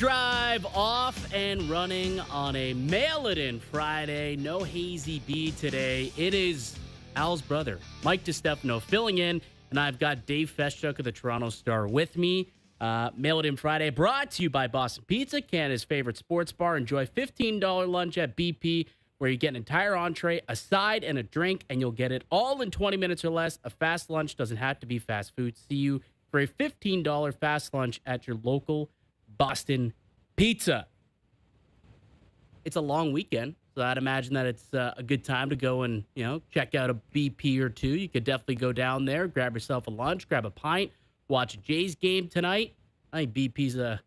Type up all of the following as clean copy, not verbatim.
OverDrive off and running on a mail-it-in Friday. No Hazy B today. It is Al's brother, Mike DiStefano, filling in, and I've got Dave Feschuk of the Toronto Star with me. Mail-it-in Friday brought to you by Boston Pizza, Canada's favorite sports bar. Enjoy $15 lunch at BP, where you get an entire entree, a side, and a drink, and you'll get it all in 20 minutes or less. A fast lunch doesn't have to be fast food. See you for a $15 fast lunch at your local Boston Pizza. It's a long weekend, so I'd imagine that it's a good time to go and, check out a BP or two. You could definitely go down there, grab yourself a lunch, grab a pint, watch a Jays game tonight. I think BP's a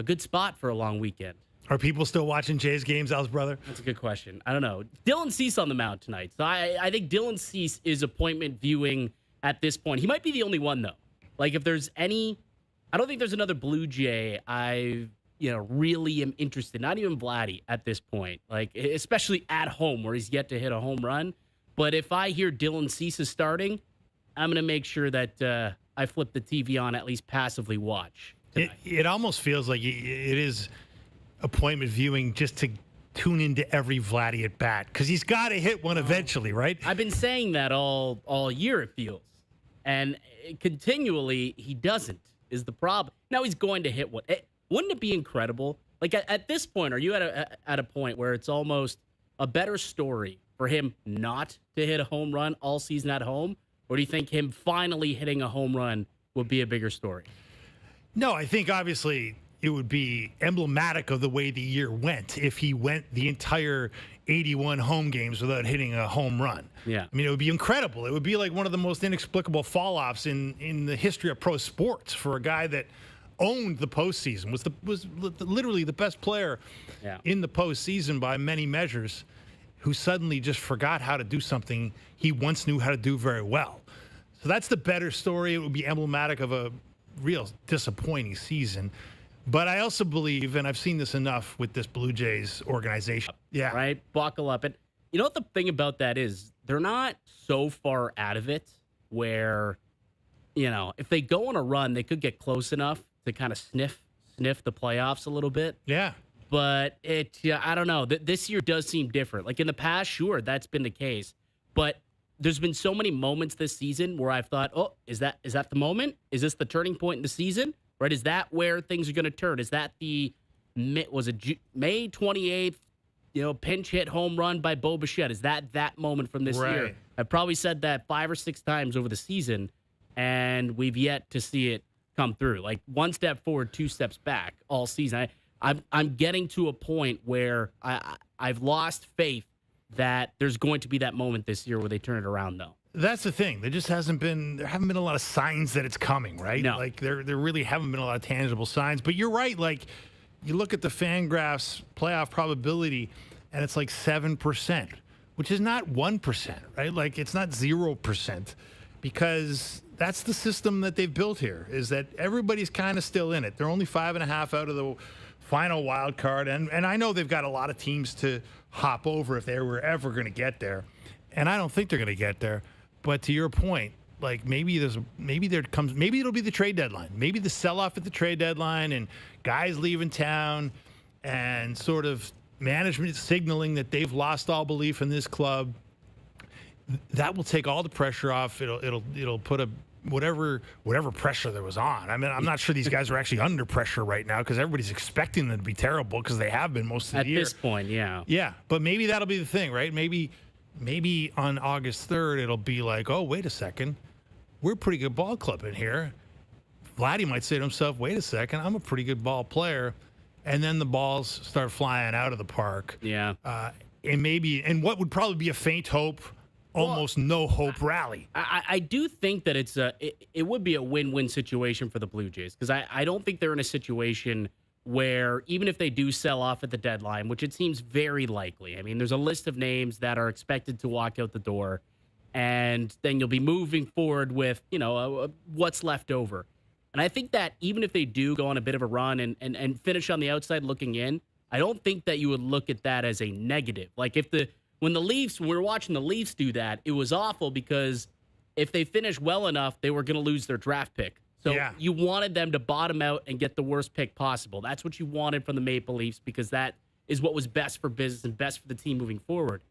good spot for a long weekend. Are people still watching Jays games, Al's brother? That's a good question. I don't know. Dylan Cease on the mound tonight. So I think Dylan Cease is appointment viewing at this point. He might be the only one, though. Like, if there's any... I don't think there's another Blue Jay I really am interested. Not even Vladdy at this point. Like, especially at home where he's yet to hit a home run. But if I hear Dylan Cease is starting, I'm going to make sure that I flip the TV on, at least passively watch tonight. It almost feels like it is appointment viewing just to tune into every Vladdy at bat, because he's got to hit one eventually, right? I've been saying that all year, it feels. And continually, he doesn't. Is the problem. Now he's going to hit one. Wouldn't it be incredible? Like, at this point, are you at a point where it's almost a better story for him not to hit a home run all season at home? Or do you think him finally hitting a home run would be a bigger story? No, I think obviously it would be emblematic of the way the year went if he went the entire 81 home games without hitting a home run. Yeah. I mean, it would be incredible. It would be like one of the most inexplicable fall-offs in the history of pro sports for a guy that owned the postseason, was literally the best player in the postseason by many measures, who suddenly just forgot how to do something he once knew how to do very well. So that's the better story. It would be emblematic of a real disappointing season. But I also believe, and I've seen this enough with this Blue Jays organization. Yeah. Right? Buckle up. And you know what the thing about that is? They're not so far out of it where, if they go on a run, they could get close enough to kind of sniff the playoffs a little bit. Yeah. But I don't know. This year does seem different. Like in the past, sure, that's been the case. But there's been so many moments this season where I've thought, oh, is that the moment? Is this the turning point in the season? Right? Is that where things are going to turn? Is that May 28th, pinch hit home run by Bo Bichette? Is that moment from this year? I've probably said that 5 or 6 times over the season, and we've yet to see it come through. Like, 1 step forward, 2 steps back all season. I'm getting to a point where I've lost faith that there's going to be that moment this year where they turn it around, though. That's the thing. There haven't been a lot of signs that it's coming, right? No. Like, there really haven't been a lot of tangible signs. But you're right. Like, you look at the Fangraphs playoff probability, and it's like 7%, which is not 1%, right? Like, it's not 0%, because that's the system that they've built here, is that everybody's kind of still in it. They're only 5.5 out of the final wild card. And I know they've got a lot of teams to hop over if they were ever going to get there. And I don't think they're going to get there. But to your point, like, maybe it'll be the trade deadline. Maybe the sell-off at the trade deadline and guys leaving town and sort of management signaling that they've lost all belief in this club. That will take all the pressure off. It'll put whatever pressure there was on. I mean, I'm not sure these guys are actually under pressure right now, because everybody's expecting them to be terrible, because they have been most of the year. At this point, yeah. Yeah, but maybe that'll be the thing, right? Maybe on August 3rd, it'll be like, oh, wait a second. We're a pretty good ball club in here. Vladdy might say to himself, wait a second, I'm a pretty good ball player. And then the balls start flying out of the park. Yeah. And what would probably be a faint hope, almost no hope rally. I do think that it would be a win-win situation for the Blue Jays, because I don't think they're in a situation where, even if they do sell off at the deadline, which it seems very likely. I mean, there's a list of names that are expected to walk out the door, and then you'll be moving forward with, what's left over. And I think that even if they do go on a bit of a run and finish on the outside looking in, I don't think that you would look at that as a negative. Like, when we were watching the Leafs do that, it was awful, because if they finished well enough, they were going to lose their draft pick. So you wanted them to bottom out and get the worst pick possible. That's what you wanted from the Maple Leafs because that is what was best for business and best for the team moving forward.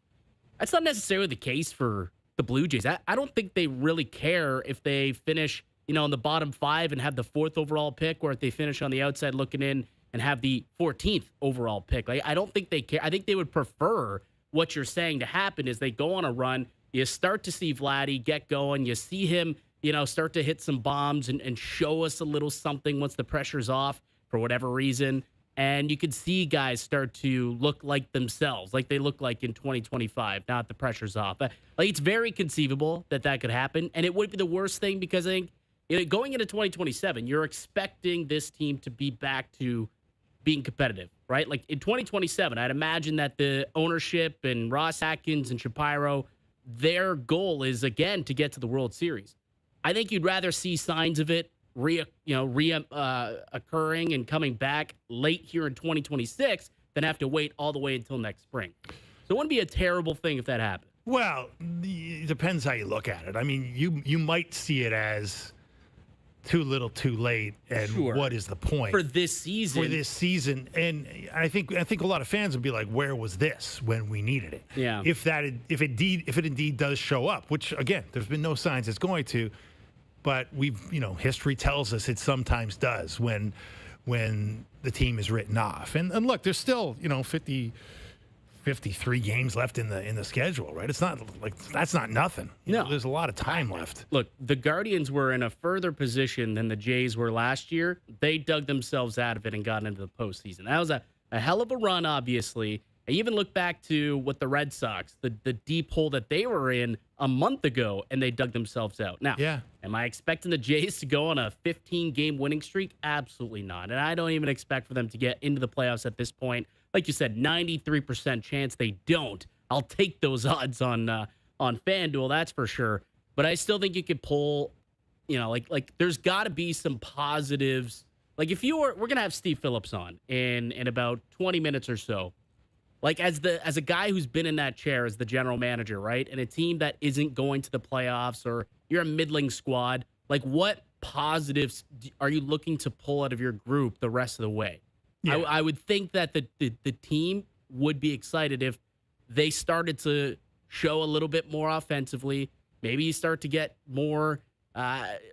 That's not necessarily the case for the Blue Jays. I don't think they really care if they finish, in the bottom 5 and have the 4th overall pick, or if they finish on the outside looking in and have the 14th overall pick. Like, I don't think they care. I think they would prefer what you're saying to happen is they go on a run. You start to see Vladdy get going. You see him, start to hit some bombs and show us a little something once the pressure's off for whatever reason. And you could see guys start to look like themselves, like they look like in 2025, now that the pressure's off. Like, it's very conceivable that could happen. And it would be the worst thing because I think going into 2027, you're expecting this team to be back to being competitive, right? Like in 2027, I'd imagine that the ownership and Ross Atkins and Shapiro, their goal is, again, to get to the World Series. I think you'd rather see signs of it occurring and coming back late here in 2026 than have to wait all the way until next spring. So it wouldn't be a terrible thing if that happened. Well, it depends how you look at it. I mean, you might see it as too little, too late, and what is the point for this season? And I think a lot of fans would be like, "Where was this when we needed it?" Yeah. If it indeed does show up, which again, there's been no signs it's going to. But history tells us it sometimes does when the team is written off. And look, there's still 53 games left in the schedule, right? It's not like that's not nothing. There's a lot of time left. Look, the Guardians were in a further position than the Jays were last year. They dug themselves out of it and got into the postseason. That was a hell of a run, obviously. I even look back to what the Red Sox, the deep hole that they were in a month ago, and they dug themselves out. Now, am I expecting the Jays to go on a 15-game winning streak? Absolutely not. And I don't even expect for them to get into the playoffs at this point. Like you said, 93% chance they don't. I'll take those odds on FanDuel, that's for sure. But I still think you could pull, like there's got to be some positives. Like if we're going to have Steve Phillips on in about 20 minutes or so. Like as a guy who's been in that chair as the general manager, right? And a team that isn't going to the playoffs or you're a middling squad, like what positives are you looking to pull out of your group the rest of the way? Yeah. I would think that the team would be excited if they started to show a little bit more offensively. Maybe you start to get more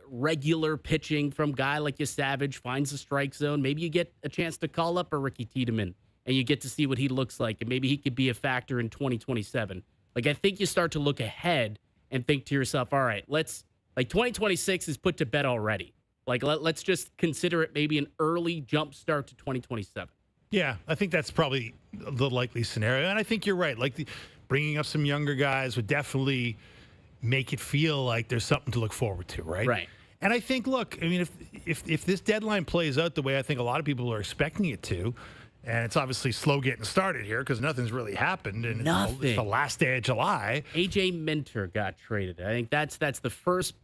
regular pitching from a guy like Savage, finds the strike zone. Maybe you get a chance to call up a Ricky Tiedemann. And you get to see what he looks like, and maybe he could be a factor in 2027. Like, I think you start to look ahead and think to yourself, all right, 2026 is put to bed already. Like, let's just consider it maybe an early jump start to 2027. Yeah, I think that's probably the likely scenario. And I think you're right. Like, bringing up some younger guys would definitely make it feel like there's something to look forward to, right? Right. And I think, look, I mean, if this deadline plays out the way I think a lot of people are expecting it to, and it's obviously slow getting started here because nothing's really happened. And it's the last day of July. A.J. Minter got traded. I think that's the first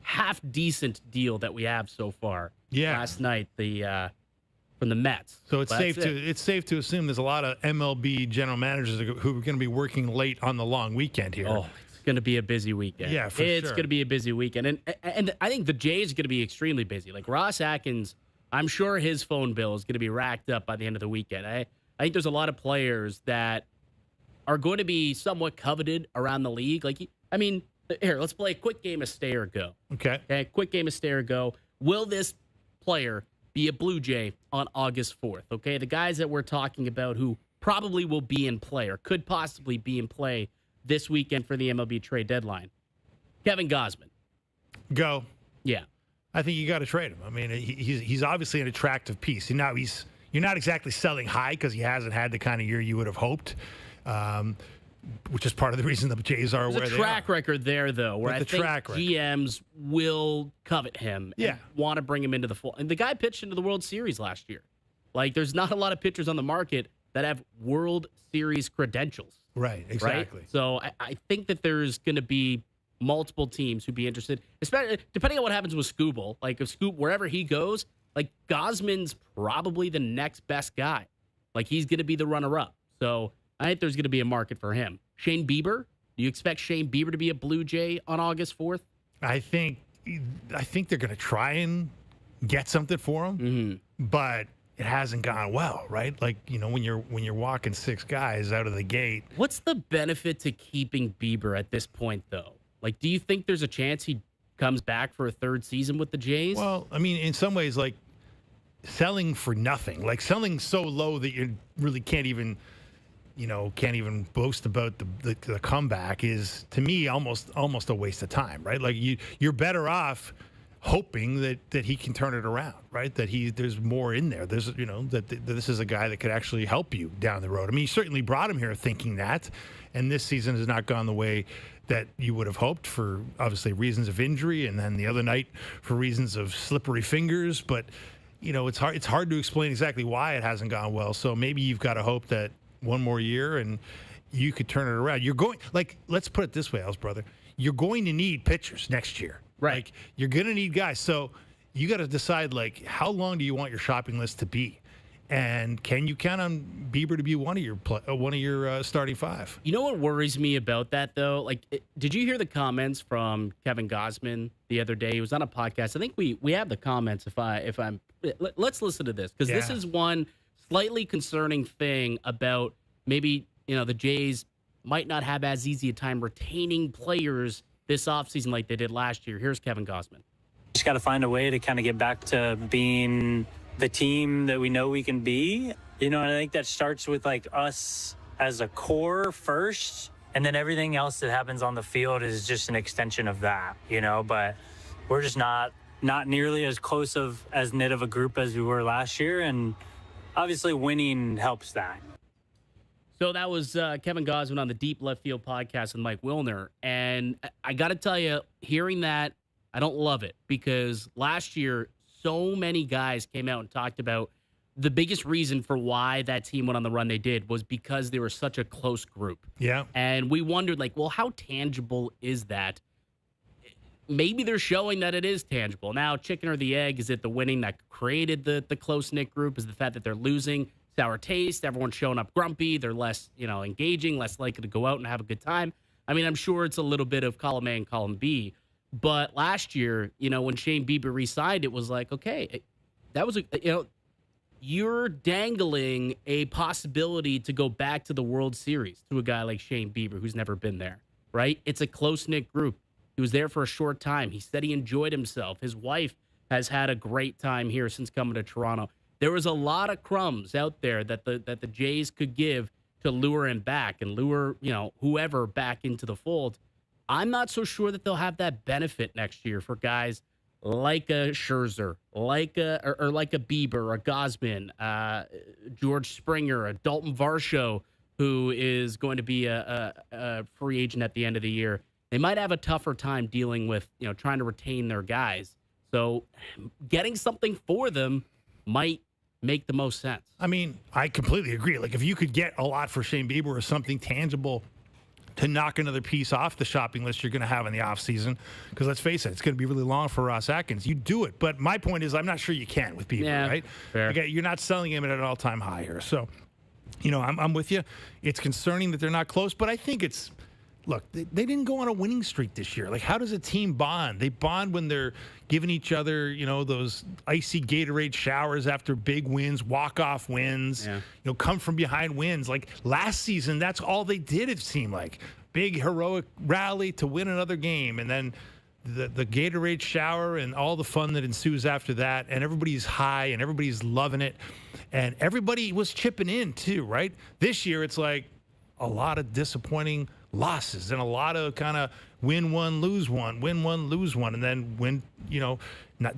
half-decent deal that we have so far. Yeah. Last night, from the Mets. So it's safe to assume there's a lot of MLB general managers who are going to be working late on the long weekend here. Oh, it's going to be a busy weekend. Yeah, for sure. It's going to be a busy weekend. And I think the Jays are going to be extremely busy. Like Ross Atkins, I'm sure his phone bill is going to be racked up by the end of the weekend. I think there's a lot of players that are going to be somewhat coveted around the league. Here, let's play a quick game of stay or go. Okay. Quick game of stay or go. Will this player be a Blue Jay on August 4th? Okay, the guys that we're talking about who probably will be in play or could possibly be in play this weekend for the MLB trade deadline. Kevin Gausman. Go. Yeah. I think you got to trade him. I mean, he's obviously an attractive piece. Now you're not exactly selling high because he hasn't had the kind of year you would have hoped, which is part of the reason the Jays are where they are. There's a track record there, though, where I think GMs will covet him and want to bring him into the fold. And the guy pitched into the World Series last year. Like, there's not a lot of pitchers on the market that have World Series credentials. Right, exactly. Right? So I think that there's going to be multiple teams who'd be interested, especially depending on what happens with Skubal. Like, if Scoop, wherever he goes, like, Gausman's probably the next best guy. Like, he's going to be the runner-up. So I think there's going to be a market for him. Shane Bieber, do you expect Shane Bieber to be a Blue Jay on August 4th? I think I think they're going to try and get something for him, but it hasn't gone well, right? Like, when you're walking 6 guys out of the gate. What's the benefit to keeping Bieber at this point, though? Like, do you think there's a chance he comes back for a 3rd season with the Jays? Well, I mean, in some ways, like selling for nothing, like selling so low that you really can't even boast about the comeback is, to me, almost a waste of time, right? Like you're better off hoping that he can turn it around, right? That there's more in there. There's that this is a guy that could actually help you down the road. I mean, you certainly brought him here thinking that, and this season has not gone the way that you would have hoped for, obviously, reasons of injury, and then the other night for reasons of slippery fingers. But it's hard to explain exactly why it hasn't gone well. So maybe you've got to hope that one more year and you could turn it around. You're going, like, let's put it this way, Al's brother. You're going to need pitchers next year. Right. Like, you're going to need guys. So you got to decide, like, how long do you want your shopping list to be? And can you count on Bieber to be one of your starting 5? You know what worries me about that, though? Like, did you hear the comments from Kevin Gosman the other day? He was on a podcast. I think we have the comments. Let's listen to this, because this is one slightly concerning thing about maybe, the Jays might not have as easy a time retaining players this offseason like they did last year. Here's Kevin Gosman. Just got to find a way to kind of get back to being the team that we know we can be. And I think that starts with, like, us as a core first, and then everything else that happens on the field is just an extension of that, but we're just not nearly as close as knit of a group as we were last year, and obviously winning helps that. So that was Kevin Gosman on the Deep Left Field podcast with Mike Wilner. And I got to tell you, hearing that, I don't love it, because last year, so many guys came out and talked about the biggest reason for why that team went on the run they did was because they were such a close group. Yeah. And we wondered, like, well, how tangible is that? Maybe they're showing that it is tangible. Now, chicken or the egg, is it the winning that created the close-knit group? Is the fact that they're losing sour taste? Everyone's showing up grumpy. They're less, engaging, less likely to go out and have a good time. I mean, I'm sure it's a little bit of column A and column B. But last year, when Shane Bieber re-signed, it was like, okay, that was you're dangling a possibility to go back to the World Series to a guy like Shane Bieber, who's never been there, right? It's a close-knit group. He was there for a short time. He said he enjoyed himself. His wife has had a great time here since coming to Toronto. There was a lot of crumbs out there that the Jays could give to lure him back and lure, whoever back into the fold. I'm not so sure that they'll have that benefit next year for guys like a Scherzer, like a Bieber, a Gosman, George Springer, a Dalton Varsho, who is going to be a free agent at the end of the year. They might have a tougher time dealing with, trying to retain their guys. So getting something for them might make the most sense. I mean, I completely agree. Like, if you could get a lot for Shane Bieber or something tangible to knock another piece off the shopping list you're going to have in the offseason, because let's face it, it's going to be really long for Ross Atkins. You do it. But my point is, I'm not sure you can with Bieber, right? Fair. Okay, you're not selling him at an all-time high here. So, I'm with you. It's concerning that they're not close, but I think it's, look, they didn't go on a winning streak this year. Like, how does a team bond? They bond when they're giving each other, those icy Gatorade showers after big wins, walk-off wins, come from behind wins. Like, last season, that's all they did, it seemed like. Big heroic rally to win another game, and then the Gatorade shower and all the fun that ensues after that, and everybody's high and everybody's loving it, and everybody was chipping in too, right? This year, it's like a lot of disappointing losses and a lot of kind of win one, lose one, and then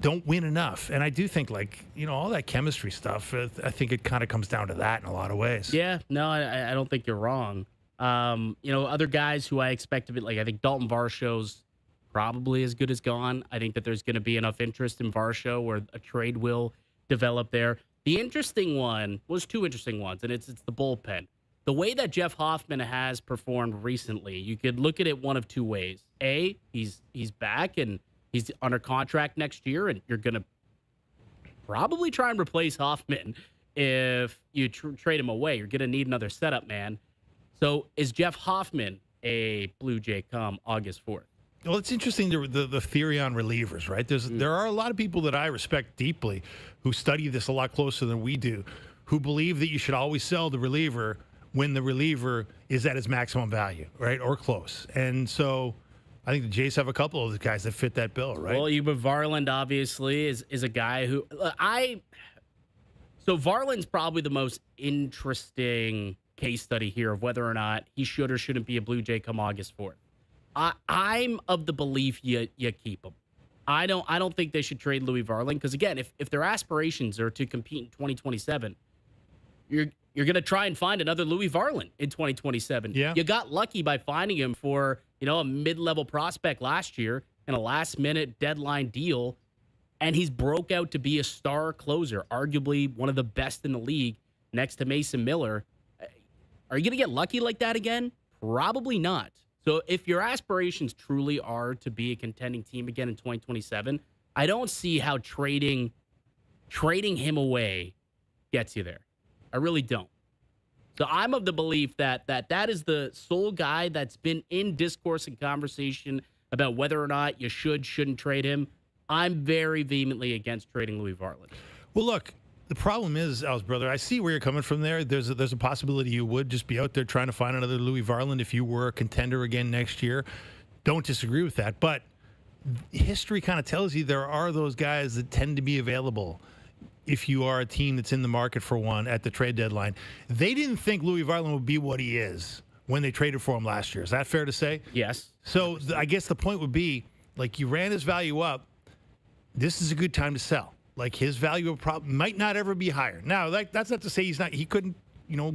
don't win enough. And I do think, like, all that chemistry stuff, I think it kind of comes down to that in a lot of ways. Yeah, no, I don't think you're wrong. Other guys who I expect to be, like, I think Dalton Varsho's probably as good as gone. I think that there's going to be enough interest in Varsho where a trade will develop there. The interesting one was 2 interesting ones, and it's the bullpen. The way that Jeff Hoffman has performed recently, you could look at it one of 2 ways. A, he's back and he's under contract next year, and you're going to probably try and replace Hoffman if you trade him away. You're going to need another setup man. So is Jeff Hoffman a Blue Jay come August 4th? Well, it's interesting the theory on relievers, right? There are a lot of people that I respect deeply who study this a lot closer than we do, who believe that you should always sell the reliever when the reliever is at its maximum value, right, or close. And so I think the Jays have a couple of the guys that fit that bill, right? Well, Varland obviously is a guy who So Varland's probably the most interesting case study here of whether or not he should or shouldn't be a Blue Jay come August 4th. I'm of the belief you keep him. I don't think they should trade Louis Varland because, again, if their aspirations are to compete in 2027, you're going to try and find another Louis Varland in 2027. Yeah. You got lucky by finding him for, a mid-level prospect last year in a last-minute deadline deal, and he's broke out to be a star closer, arguably one of the best in the league next to Mason Miller. Are you going to get lucky like that again? Probably not. So if your aspirations truly are to be a contending team again in 2027, I don't see how trading him away gets you there. I really don't. So I'm of the belief that is the sole guy that's been in discourse and conversation about whether or not you shouldn't trade him. I'm very vehemently against trading Louis Varland. Well, look, the problem is, Al's brother, I see where you're coming from there. There's a possibility you would just be out there trying to find another Louis Varland if you were a contender again next year. Don't disagree with that. But history kind of tells you there are those guys that tend to be available if you are a team that's in the market for one at the trade deadline. They didn't think Louis Varland would be what he is when they traded for him last year. Is that fair to say? Yes. So I guess the point would be, like, you ran his value up. This is a good time to sell. Like, his value might not ever be higher. Now, that's not to say he couldn't,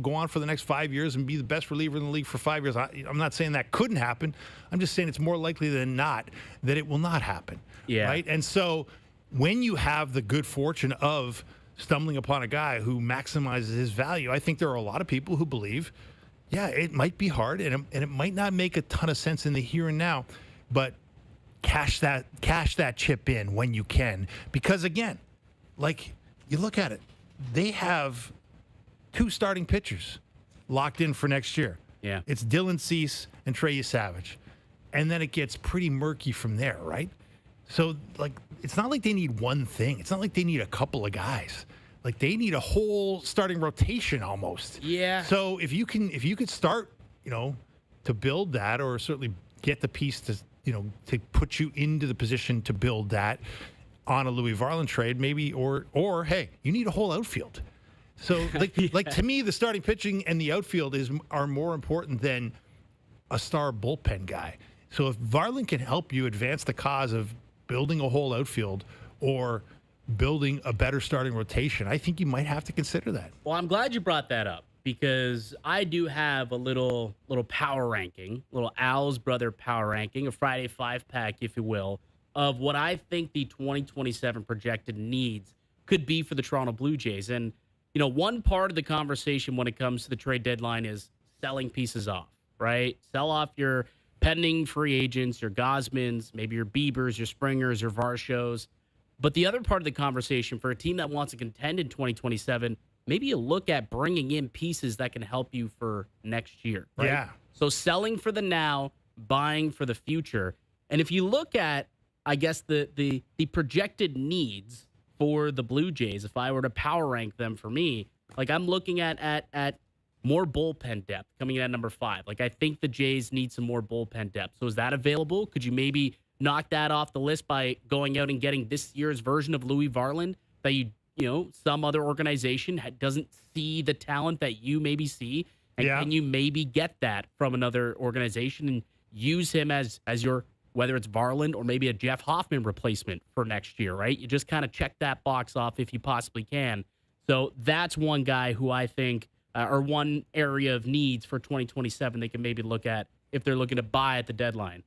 go on for the next 5 years and be the best reliever in the league for 5 years. I'm not saying that couldn't happen. I'm just saying it's more likely than not that it will not happen. Yeah. Right? And so when you have the good fortune of stumbling upon a guy who maximizes his value, I think there are a lot of people who believe, yeah, it might be hard and it might not make a ton of sense in the here and now, but cash that chip in when you can. Because, again, like, you look at it, they have 2 starting pitchers locked in for next year. Yeah. It's Dylan Cease and Trey Savage. And then it gets pretty murky from there, right? So, like, it's not like they need one thing. It's not like they need a couple of guys. Like, they need a whole starting rotation almost. Yeah. So if you could start, to build that, or certainly get the piece to put you into the position to build that on a Louis Varland trade, maybe, or hey, you need a whole outfield. So, like to me, the starting pitching and the outfield are more important than a star bullpen guy. So if Varland can help you advance the cause of building a whole outfield or building a better starting rotation, I think you might have to consider that. Well, I'm glad you brought that up because I do have a little power ranking, little Al's brother power ranking, a Friday 5-pack, if you will, of what I think the 2027 projected needs could be for the Toronto Blue Jays. And, one part of the conversation when it comes to the trade deadline is selling pieces off, right? Sell off your pending free agents, your Gosmans, maybe your Biebers, your Springers, your Varshos. But the other part of the conversation for a team that wants to contend in 2027, maybe you look at bringing in pieces that can help you for next year, right? Yeah. So selling for the now, buying for the future. And if you look at, I guess, the projected needs for the Blue Jays, if I were to power rank them for me, like, I'm looking at more bullpen depth coming in at number 5. Like, I think the Jays need some more bullpen depth. So is that available? Could you maybe knock that off the list by going out and getting this year's version of Louis Varland that some other organization doesn't see the talent that you maybe see? And can you maybe get that from another organization and use him as your, whether it's Varland or maybe a Jeff Hoffman replacement for next year, right? You just kind of check that box off if you possibly can. So that's one guy who I think, or one area of needs for 2027 they can maybe look at if they're looking to buy at the deadline.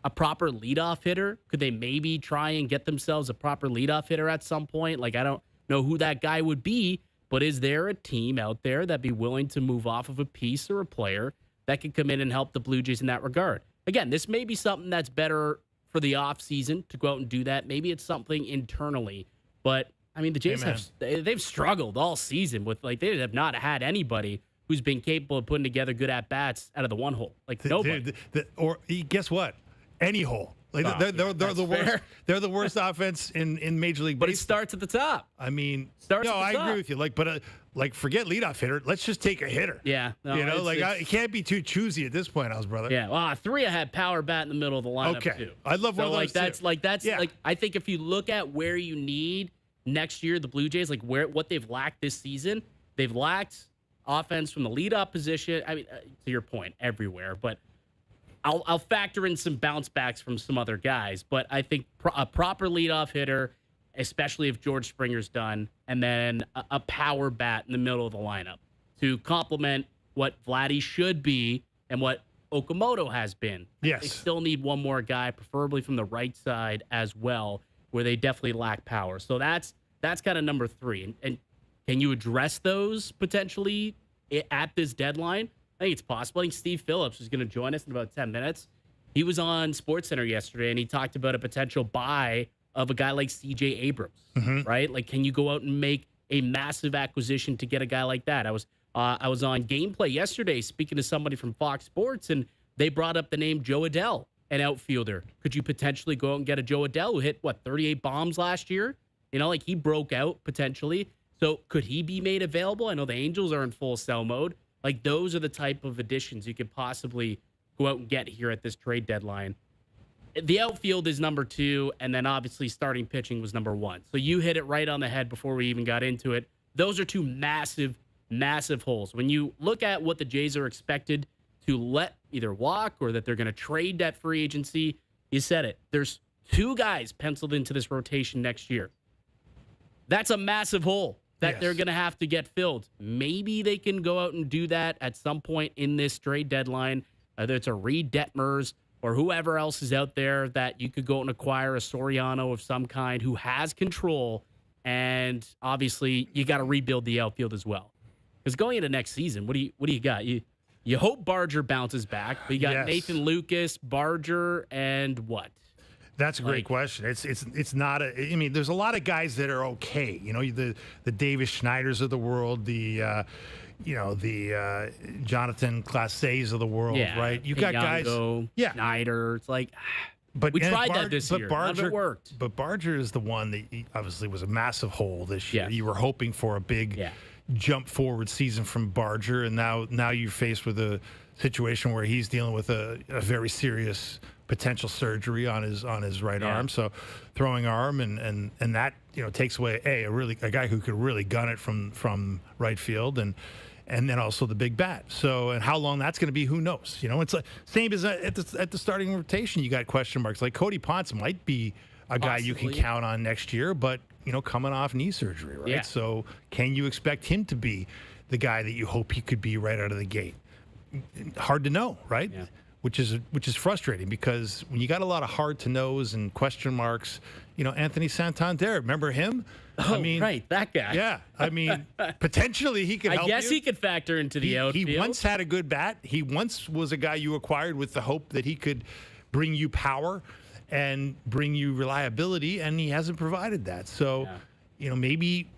A proper leadoff hitter? Could they maybe try and get themselves a proper leadoff hitter at some point? Like, I don't know who that guy would be, but is there a team out there that'd be willing to move off of a piece or a player that could come in and help the Blue Jays in that regard? Again, this may be something that's better for the offseason to go out and do that. Maybe it's something internally, but I mean, the Jays they've struggled all season with, like, they have not had anybody who's been capable of putting together good at-bats out of the one hole. Like, nobody. Or guess what? Any hole. Like Oh, they're yeah, the worst. fair. They're the worst offense in Major League But it Baseball. starts at the top. I mean, Starts no, at the I top. agree with you. Like forget leadoff hitter. Let's just take a hitter. Yeah. No, it can't be too choosy at this point, House brother. Yeah. Well, 3 I had power bat in the middle of the lineup Okay. too. I love one of those that's Yeah. like I think if you look at where you need next year the Blue Jays, like what they've lacked this season, they've lacked offense from the leadoff position. I mean, to your point, everywhere, but I'll factor in some bounce backs from some other guys, but I think a proper leadoff hitter, especially if George Springer's done, and then a power bat in the middle of the lineup to complement what Vladdy should be and what Okamoto has been. Yes. They still need one more guy, preferably from the right side as well, where they definitely lack power. So that's kind of number 3. And can you address those potentially at this deadline? I think it's possible. I think Steve Phillips is going to join us in about 10 minutes. He was on SportsCenter yesterday, and he talked about a potential buy of a guy like C.J. Abrams, right? Like, can you go out and make a massive acquisition to get a guy like that? I was on Gameplay yesterday speaking to somebody from Fox Sports, and they brought up the name Joe Adell, an outfielder. Could you potentially go out and get a Joe Adell who hit, 38 bombs last year? Like he broke out potentially. So could he be made available? I know the Angels are in full sell mode. Like those are the type of additions you could possibly go out and get here at this trade deadline. The outfield is number 2, and then obviously starting pitching was number 1. So you hit it right on the head before we even got into it. Those are 2 massive, massive holes. When you look at what the Jays are expected to let either walk or that they're going to trade that free agency, you said it. There's 2 guys penciled into this rotation next year. That's a massive hole that they're going to have to get filled. Maybe they can go out and do that at some point in this trade deadline, whether it's a Reed Detmers or whoever else is out there that you could go and acquire a Soriano of some kind who has control. And obviously, you got to rebuild the outfield as well. Because going into next season, what do you got? You hope Barger bounces back, but you got Nathan Lucas, Barger, and what? That's a great question. It's not a. I mean, there's a lot of guys that are okay. The Davis Schneiders of the world, the Jonathan Clases of the world, right? You got guys, Schneider. It's like, but we tried that this year. None of it worked. But Barger is the one that obviously was a massive hole this year. Yes. You were hoping for a big jump forward season from Barger, and now you're faced with a situation where he's dealing with a very serious potential surgery on his right arm, so throwing arm, and that takes away a guy who could really gun it from right field, and then also the big bat. So, and how long that's going to be, who knows? It's like same as at the starting rotation. You got question marks. Like Cody Ponce might be a guy you can count on next year, but coming off knee surgery, right? So can you expect him to be the guy that you hope he could be right out of the gate? Hard to know, right? Yeah. Which is frustrating, because when you got a lot of hard to knows and question marks, Anthony Santander, remember him? Oh, right, that guy. Yeah, I mean, potentially he could help you. I guess he could factor into the outfield. He once had a good bat. He once was a guy you acquired with the hope that he could bring you power and bring you reliability, and he hasn't provided that. So, maybe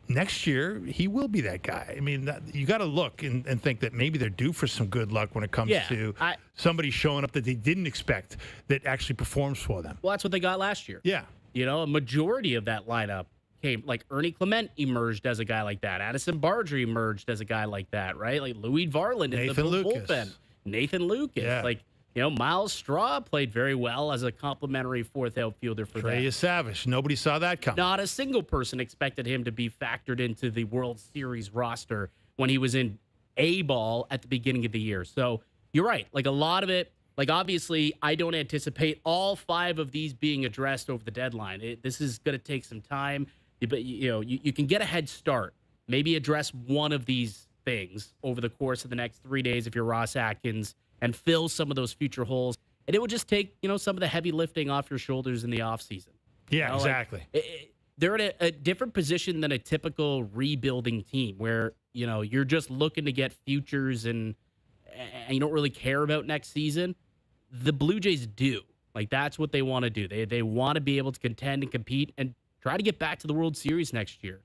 next year he will be that guy. I mean, you got to look and think that maybe they're due for some good luck when it comes to somebody showing up that they didn't expect that actually performs for them. Well, that's what they got last year. Yeah. A majority of that lineup came, like Ernie Clement emerged as a guy like that. Addison Barger emerged as a guy like that, right? Like Louis Varland in the bullpen. Nathan Lucas. Yeah. Like, Miles Straw played very well as a complimentary fourth outfielder for them. Trey Savage. Nobody saw that coming. Not a single person expected him to be factored into the World Series roster when he was in A-ball at the beginning of the year. So you're right. Like a lot of it, like obviously I don't anticipate all 5 of these being addressed over the deadline. This is going to take some time, but you can get a head start. Maybe address one of these things over the course of the next 3 days if you're Ross Atkins, and fill some of those future holes. And it would just take, some of the heavy lifting off your shoulders in the offseason. Yeah, exactly. They're in a different position than a typical rebuilding team where, you're just looking to get futures and you don't really care about next season. The Blue Jays do. Like, that's what they want to do. They want to be able to contend and compete and try to get back to the World Series next year.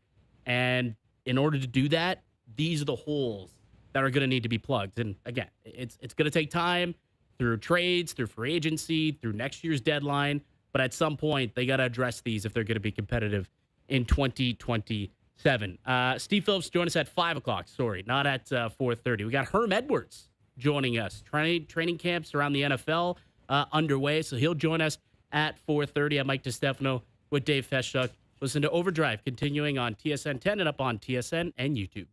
And in order to do that, these are the holes that are going to need to be plugged. And again, it's going to take time. through trades, through free agency, through next year's deadline. But at some point, they got to address these if they're going to be competitive in 2027. Steve Phillips joined us at 5 o'clock. Sorry, not at 4:30. We got Herm Edwards joining us. Training camps around the NFL underway, so he'll join us at 4:30. I'm Mike DiStefano with Dave Feschuk. Listen to OverDrive continuing on TSN 10 and up on TSN and YouTube.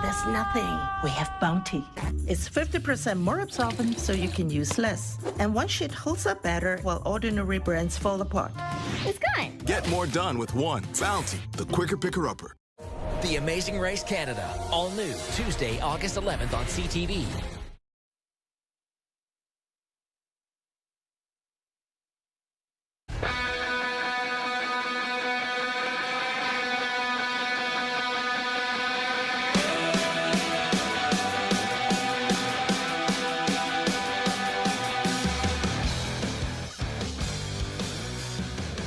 There's nothing. We have Bounty. It's 50% more absorbent so you can use less. And one sheet holds up better while ordinary brands fall apart. It's gone. Get more done with one. Bounty, the quicker picker-upper. The Amazing Race Canada. All new Tuesday, August 11th on CTV.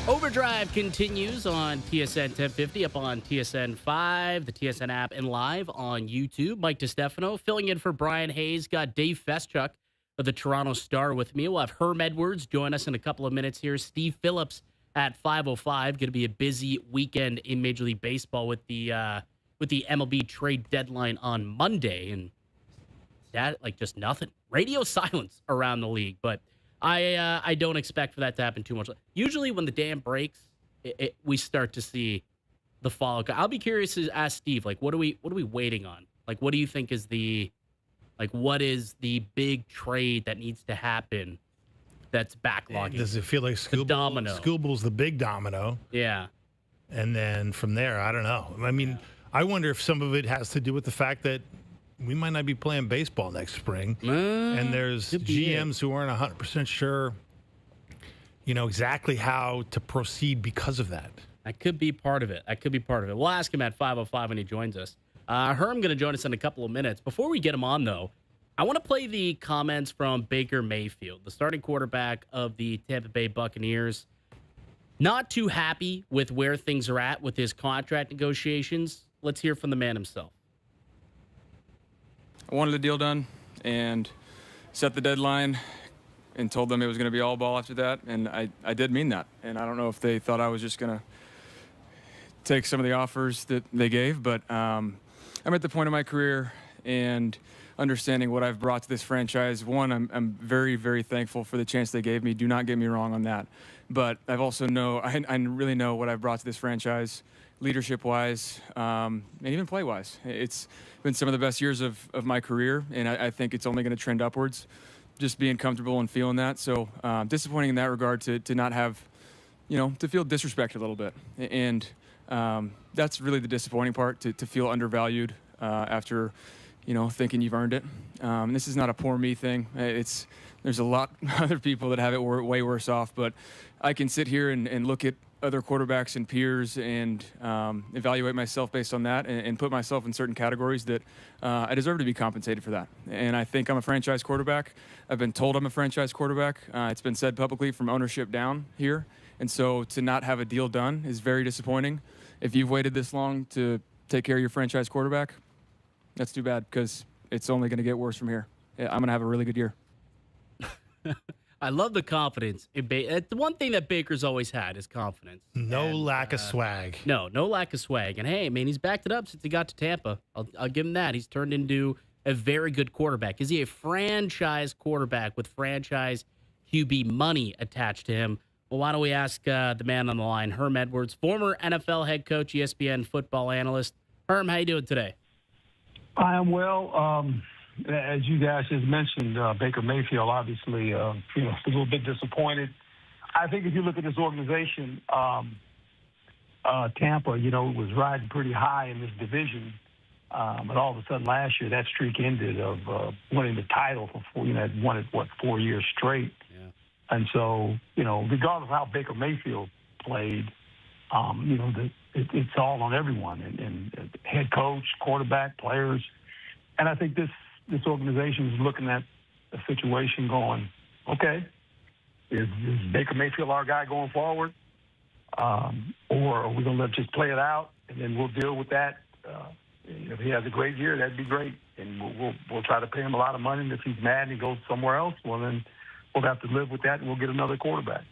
Overdrive continues on TSN 1050, up on TSN 5, the TSN app, and live on YouTube. Mike DeStefano filling in for Brian Hayes. Got Dave Feschuk of the Toronto Star with me. We'll have Herm Edwards join us in a couple of minutes here. Steve Phillips at 5:05. Going to be a busy weekend in Major League Baseball with the MLB trade deadline on Monday, and that just nothing. Radio silence around the league, but I don't expect for that to happen too much. Usually when the dam breaks, we start to see the fall. I'll be curious to ask Steve, what are we waiting on? What do you think is what is the big trade that needs to happen that's backlogging? Does it feel like Scooble's the big domino? Yeah. And then from there, I don't know. I mean, I wonder if some of it has to do with the fact that we might not be playing baseball next spring. And there's GMs who aren't 100% sure, exactly how to proceed because of that. That could be part of it. We'll ask him at 5:05 when he joins us. Herm going to join us in a couple of minutes. Before we get him on, though, I want to play the comments from Baker Mayfield, the starting quarterback of the Tampa Bay Buccaneers. Not too happy with where things are at with his contract negotiations. Let's hear from the man himself. I wanted the deal done and set the deadline and told them it was going to be all ball after that. And I did mean that. And I don't know if they thought I was just going to take some of the offers that they gave. But I'm at the point of my career and understanding what I've brought to this franchise. One, I'm very, very thankful for the chance they gave me. Do not get me wrong on that. But I've also I really know what I've brought to this franchise, leadership-wise, and even play-wise. It's been some of the best years of my career, and I think it's only going to trend upwards, just being comfortable and feeling that. So disappointing in that regard to not have, to feel disrespected a little bit. And that's really the disappointing part, to feel undervalued after, thinking you've earned it. This is not a poor me thing. There's a lot of other people that have it way worse off, but I can sit here and look at other quarterbacks and peers and evaluate myself based on that and put myself in certain categories that I deserve to be compensated for that. And I think I'm a franchise quarterback. I've been told I'm a franchise quarterback. It's been said publicly from ownership down here. And so to not have a deal done is very disappointing. If you've waited this long to take care of your franchise quarterback, that's too bad, because it's only going to get worse from here. I'm going to have a really good year. I love the confidence. The one thing that Baker's always had is confidence. No lack of swag. No lack of swag. And hey, man, he's backed it up since he got to Tampa. I'll give him that. He's turned into a very good quarterback. Is he a franchise quarterback with franchise QB money attached to him? Well, why don't we ask the man on the line, Herm Edwards, former NFL head coach, ESPN football analyst. Herm, how you doing today? I am well. As you guys just mentioned, Baker Mayfield, obviously, a little bit disappointed. I think if you look at this organization, Tampa, was riding pretty high in this division. But all of a sudden last year, that streak ended of winning the title for had won it, 4 years straight. Yeah. And so, regardless of how Baker Mayfield played, it's all on everyone, and head coach, quarterback, players. And I think this organization is looking at the situation going, okay, is Baker Mayfield our guy going forward? Or are we going to just play it out, and then we'll deal with that? If he has a great year, that'd be great. And we'll try to pay him a lot of money. And if he's mad and he goes somewhere else, well, then we'll have to live with that, and we'll get another quarterback.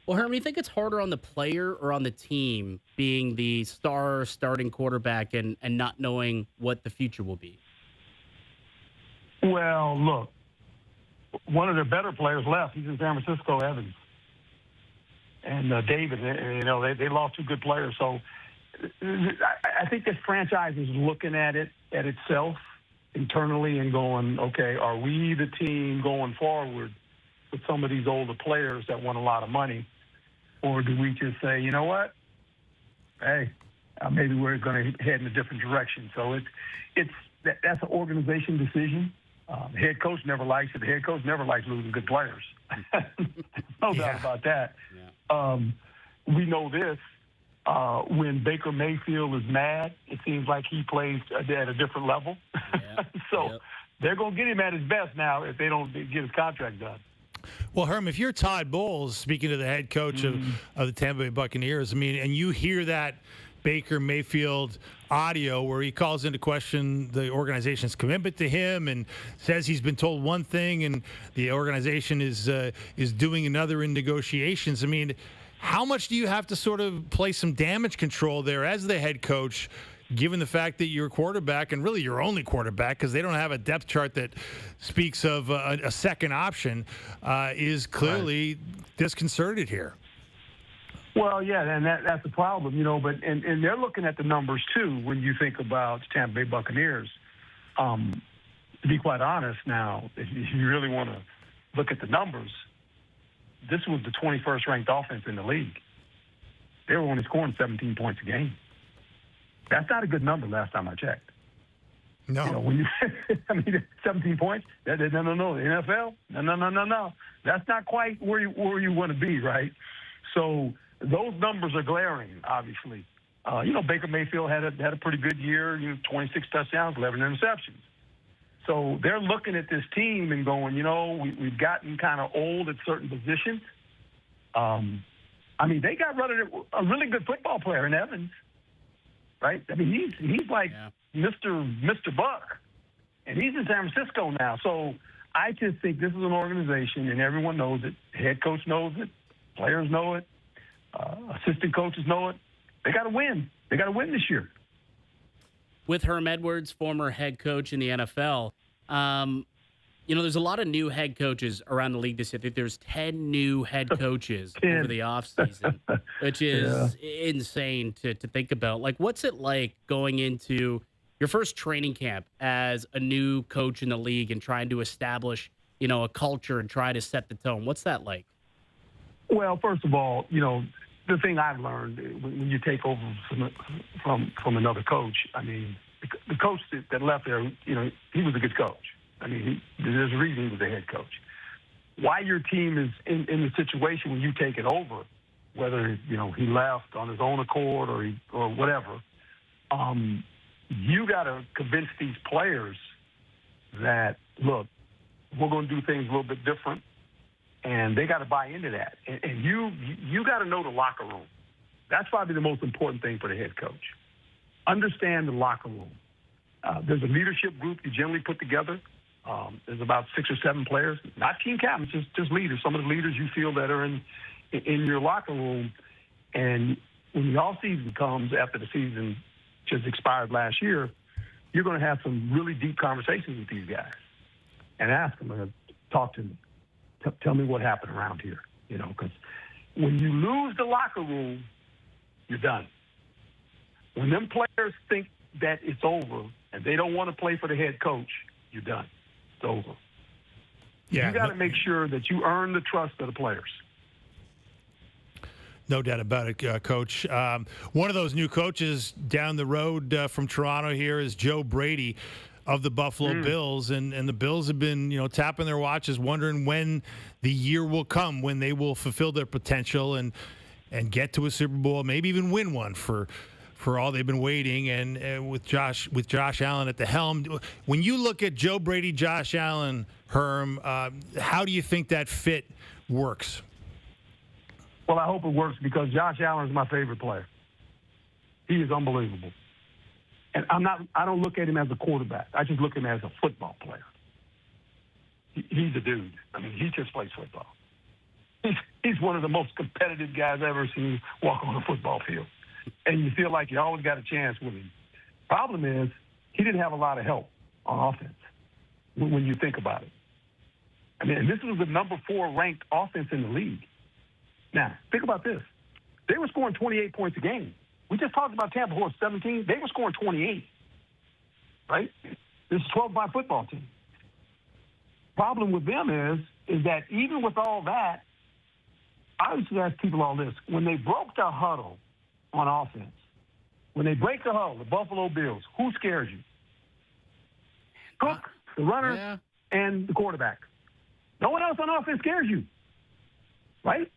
Well, Herm, you think it's harder on the player or on the team being the starting quarterback and not knowing what the future will be? Well, look, one of their better players left. He's in San Francisco, Evans. And David, they lost two good players. So I think this franchise is looking at itself internally and going, okay, are we the team going forward with some of these older players that want a lot of money? Or do we just say, you know what? Hey, maybe we're going to head in a different direction. So that's an organization decision. The head coach never likes it. The head coach never likes losing good players. No doubt about that. Yeah. We know this. When Baker Mayfield is mad, it seems like he plays at a different level. Yeah. So they're going to get him at his best now if they don't get his contract done. Well, Herm, if you're Todd Bowles, speaking to the head coach of the Tampa Bay Buccaneers, I mean, and you hear that Baker Mayfield audio where he calls into question the organization's commitment to him and says he's been told one thing and the organization is doing another in negotiations. I mean, how much do you have to sort of play some damage control there as the head coach, given the fact that your quarterback, and really your only quarterback, because they don't have a depth chart that speaks of a second option, is clearly disconcerted here? Well, yeah, and that's the problem, but and they're looking at the numbers, too, when you think about Tampa Bay Buccaneers. To be quite honest now, if you really want to look at the numbers, this was the 21st ranked offense in the league. They were only scoring 17 points a game. That's not a good number last time I checked. No. When you, 17 points? No. The NFL? No. That's not quite where you want to be, right? So those numbers are glaring, obviously. Baker Mayfield had a pretty good year, 26 touchdowns, 11 interceptions. So they're looking at this team and going, we've gotten kind of old at certain positions. They got rid of a really good football player in Evans, right? I mean, he's like Mr. Buck, and he's in San Francisco now. So I just think this is an organization, and everyone knows it. The head coach knows it. Players know it. Assistant coaches know it. They got to win. They got to win this year. With Herm Edwards, former head coach in the NFL, there's a lot of new head coaches around the league this year. I think there's 10 new head coaches over the offseason, which is insane to think about. Like, what's it like going into your first training camp as a new coach in the league and trying to establish, a culture and try to set the tone? What's that like? Well, first of all, the thing I've learned when you take over from another coach, the coach that left there, he was a good coach. There's a reason he was a head coach. Why your team is in the situation when you take it over, whether he left on his own accord or whatever, you got to convince these players that, look, we're going to do things a little bit different. And they got to buy into that. And you got to know the locker room. That's probably the most important thing for the head coach. Understand the locker room. There's a leadership group you generally put together. There's about 6 or 7 players, not team captains, just leaders. Some of the leaders you feel that are in your locker room. And when the off season comes after the season just expired last year, you're going to have some really deep conversations with these guys and ask them, talk to them. Tell me what happened around here, because when you lose the locker room, you're done. When them players think that it's over and they don't want to play for the head coach, you're done. It's over. Yeah, you got to make sure that you earn the trust of the players. No doubt about it, Coach. One of those new coaches down the road from Toronto here is Joe Brady of the Buffalo Bills, and the Bills have been, tapping their watches, wondering when the year will come when they will fulfill their potential and get to a Super Bowl, maybe even win one for all they've been waiting. And with Josh Allen at the helm, when you look at Joe Brady, Josh Allen, Herm, how do you think that fit works? Well, I hope it works because Josh Allen is my favorite player. He is unbelievable. And I don't look at him as a quarterback. I just look at him as a football player. He's a dude. He just plays football. He's one of the most competitive guys I've ever seen walk on a football field. And you feel like you always got a chance with him. Problem is, he didn't have a lot of help on offense when you think about it. This was the number 4 ranked offense in the league. Now, think about this. They were scoring 28 points a game. We just talked about Tampa, who was 17. They were scoring 28, right? This is a 12-5 football team. Problem with them is that even with all that, I used to ask people all this. When they broke the huddle on offense, when they break the huddle, the Buffalo Bills, who scares you? Cook, the runner, and the quarterback. No one else on offense scares you, right?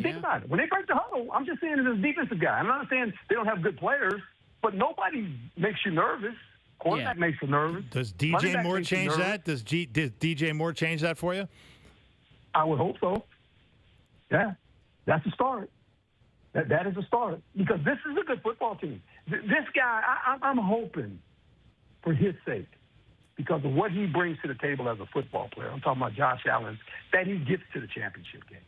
Think about it. When they break the huddle, I'm just saying as a defensive guy. I'm not saying they don't have good players, but nobody makes you nervous. Quarterback makes you nervous. Does DJ Moore change that? Does DJ Moore change that for you? I would hope so. Yeah, that's a start. That is a start because this is a good football team. This guy, I'm hoping for his sake, because of what he brings to the table as a football player. I'm talking about Josh Allen, that he gets to the championship game.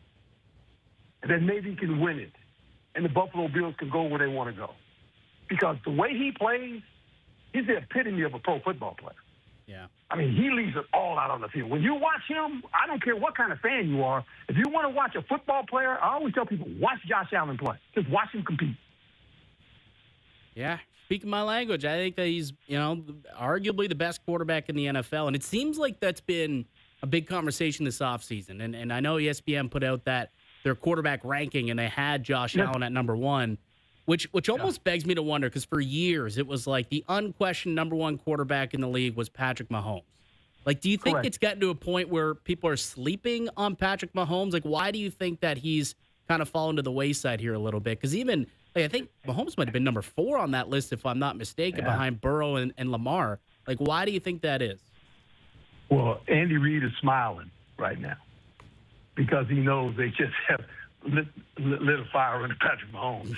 And then maybe he can win it. And the Buffalo Bills can go where they want to go. Because the way he plays, he's the epitome of a pro football player. Yeah. I mean, he leaves it all out on the field. When you watch him, I don't care what kind of fan you are, if you want to watch a football player, I always tell people, watch Josh Allen play. Just watch him compete. Yeah. Speaking my language, I think that he's, arguably the best quarterback in the NFL. And it seems like that's been a big conversation this offseason. And I know ESPN put out their quarterback ranking, and they had Josh Allen at number one, which almost begs me to wonder, because for years it was like the unquestioned number one quarterback in the league was Patrick Mahomes. Like, do you think it's gotten to a point where people are sleeping on Patrick Mahomes? Like, why do you think that he's kind of fallen to the wayside here a little bit? Because even – I think Mahomes might have been number 4 on that list, if I'm not mistaken, behind Burrow and Lamar. Like, why do you think that is? Well, Andy Reid is smiling right now because he knows they just have lit a fire under Patrick Mahomes.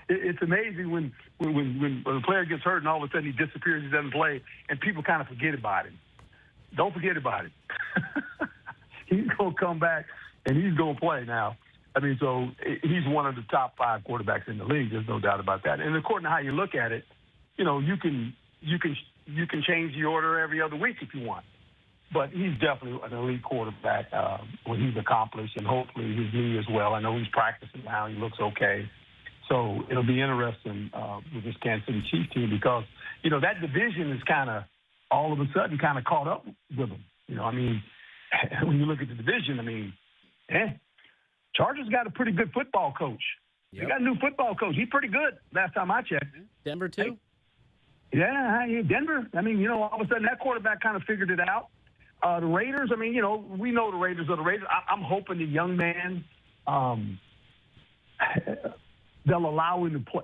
It's amazing when a player gets hurt and all of a sudden he disappears, he doesn't play, and people kind of forget about him. Don't forget about him. He's going to come back, and he's going to play now. I mean, so he's one of the top 5 quarterbacks in the league. There's no doubt about that. And according to how you look at it, you can change the order every other week if you want. But he's definitely an elite quarterback when he's accomplished, and hopefully his knee as well. I know he's practicing now. He looks okay. So it'll be interesting with this Kansas City Chiefs team because, that division is kind of all of a sudden kind of caught up with them. When you look at the division, Chargers got a pretty good football coach. Yep. They got a new football coach. He's pretty good last time I checked. Denver, too? Denver. All of a sudden that quarterback kind of figured it out. The Raiders, we know the Raiders are the Raiders. I'm hoping the young man, they'll allow him to play.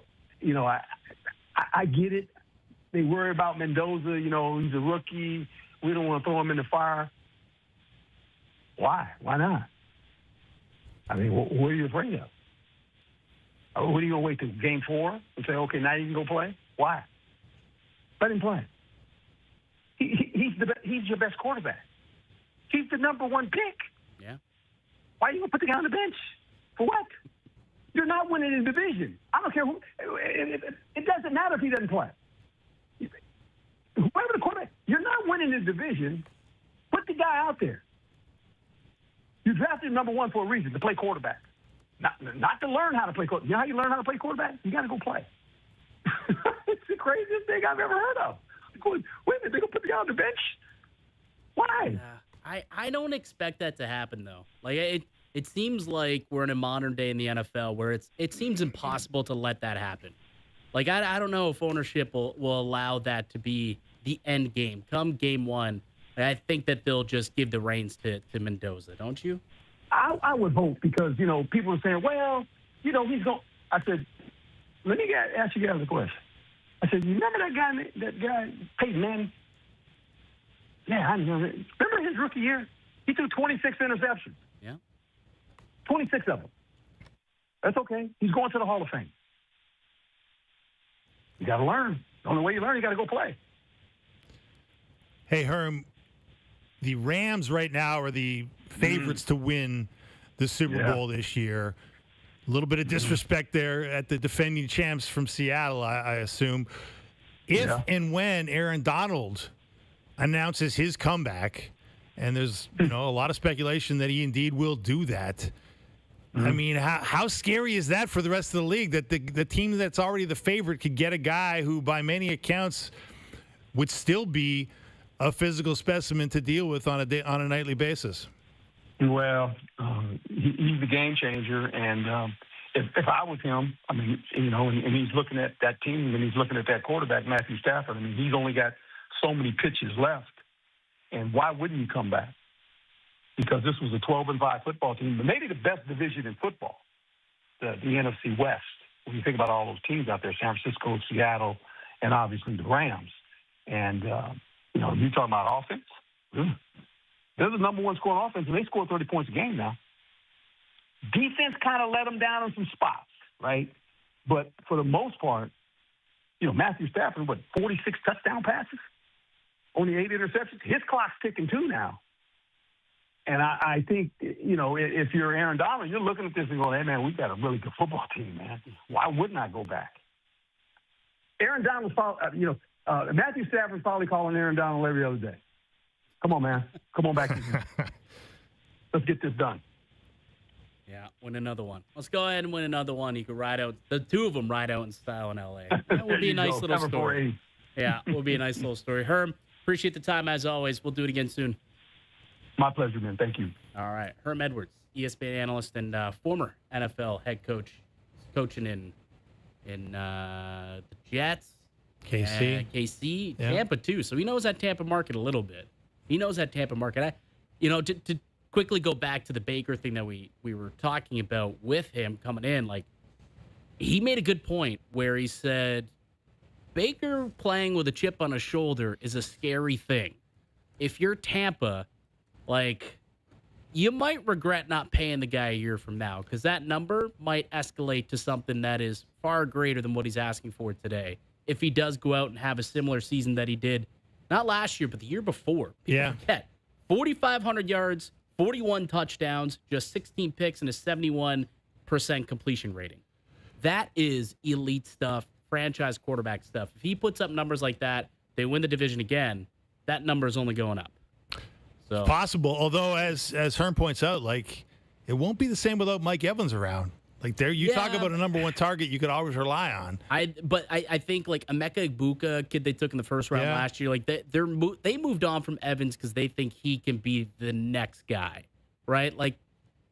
I get it. They worry about Mendoza. He's a rookie. We don't want to throw him in the fire. Why? Why not? What are you afraid of? What are you going to wait till game 4 and say, okay, now you can go play? Why? Let him play. He's your best quarterback. He's the number 1 pick. Yeah. Why are you going to put the guy on the bench? For what? You're not winning the division. I don't care who. It doesn't matter if he doesn't play. Whoever the quarterback, you're not winning the division. Put the guy out there. You drafted him number 1 for a reason, to play quarterback. Not to learn how to play quarterback. You know how you learn how to play quarterback? You got to go play. It's the craziest thing I've ever heard of. Wait a minute, they're going to put the guy on the bench? Why? I don't expect that to happen, though. Like, it seems like we're in a modern day in the NFL where it seems impossible to let that happen. Like, I don't know if ownership will allow that to be the end game. Come game 1, I think that they'll just give the reins to Mendoza, don't you? I would hope because, people are saying, well, he's going. I said, let me ask you guys a question. I said, you remember that guy, Peyton Manning? Yeah, I remember. Remember his rookie year? He threw 26 interceptions. Yeah. 26 of them. That's okay. He's going to the Hall of Fame. You got to learn. The only way you learn, you got to go play. Hey, Herm, the Rams right now are the favorites to win the Super Bowl this year. A little bit of disrespect there at the defending champs from Seattle, I assume. If and when Aaron Donald announces his comeback, and there's a lot of speculation that he indeed will do that, I mean, how scary is that for the rest of the league that the team that's already the favorite could get a guy who, by many accounts, would still be a physical specimen to deal with on a nightly basis? Well, he's the game changer, and if I was him, and he's looking at that team and he's looking at that quarterback, Matthew Stafford. He's only got so many pitches left, and why wouldn't you come back? Because this was a 12-5 football team, but maybe the best division in football, the NFC West. When you think about all those teams out there, San Francisco, Seattle, and obviously the Rams. And you talking about offense? They're the number one scoring offense, and they score 30 points a game now. Defense kind of let them down in some spots, right? But for the most part, Matthew Stafford, 46 touchdown passes? Only 8 interceptions? His clock's ticking too now. And I think, if you're Aaron Donald, you're looking at this and going, hey, man, we've got a really good football team, man. Why wouldn't I go back? Aaron Donald's Matthew Stafford's probably calling Aaron Donald every other day. Come on, man. Come on back. Let's get this done. Yeah, win another one. Let's go ahead and win another one. You could ride out, the two of them ride out in style in L.A. That would be a nice little story. Yeah, it will be a nice little story. Herm, appreciate the time as always. We'll do it again soon. My pleasure, man. Thank you. All right. Herm Edwards, ESPN analyst and former NFL head coach, coaching in the Jets. KC, yeah. Tampa too. So he knows that Tampa market a little bit. To quickly go back to the Baker thing that we were talking about with him coming in, like, he made a good point where he said Baker playing with a chip on his shoulder is a scary thing. If you're Tampa, like, you might regret not paying the guy a year from now because that number might escalate to something that is far greater than what he's asking for today. If he does go out and have a similar season that he did, not last year, but the year before. People forget. 4,500 yards, 41 touchdowns, just 16 picks, and a 71% completion rating. That is elite stuff, franchise quarterback stuff. If he puts up numbers like that, they win the division again, that number is only going up. So possible, although as Herm points out, like, it won't be the same without Mike Evans around. Like, talk about a number one target you could always rely on. But I think, like, Emeka Egbuka, kid they took in the first round last year, like, they moved on from Evans because they think he can be the next guy, right? Like,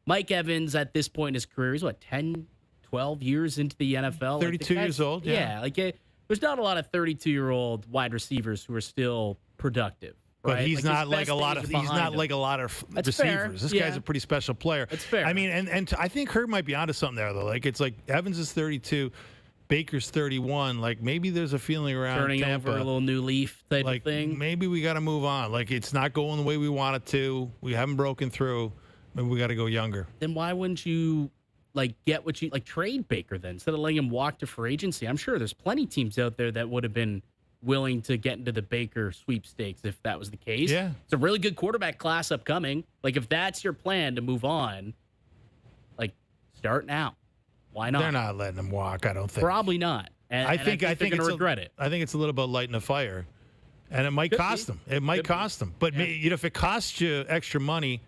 Mike Evans at this point in his career, he's 10, 12 years into the NFL. 32 years old, yeah. There's not a lot of 32-year-old wide receivers who are still productive. But right? he's not like a lot of That's receivers. Fair. This guy's a pretty special player. That's fair. I mean, and I think Herb might be onto something there, though. Like, it's like Evans is 32, Baker's 31. Like, maybe there's a feeling around turning Tampa, over a little new leaf type of thing. Maybe we got to move on. Like, it's not going the way we want it to. We haven't broken through. Maybe we got to go younger. Then why wouldn't you trade Baker then instead of letting him walk to free agency? I'm sure there's plenty of teams out there that would have been willing to get into the Baker sweepstakes if that was the case. Yeah. It's a really good quarterback class upcoming. Like, if that's your plan to move on, like, start now. Why not? They're not letting him walk, I don't think. Probably not. And I think they're going to regret it. I think it's a little bit lighting a fire. And it might cost them. It might cost them. But if it costs you extra money,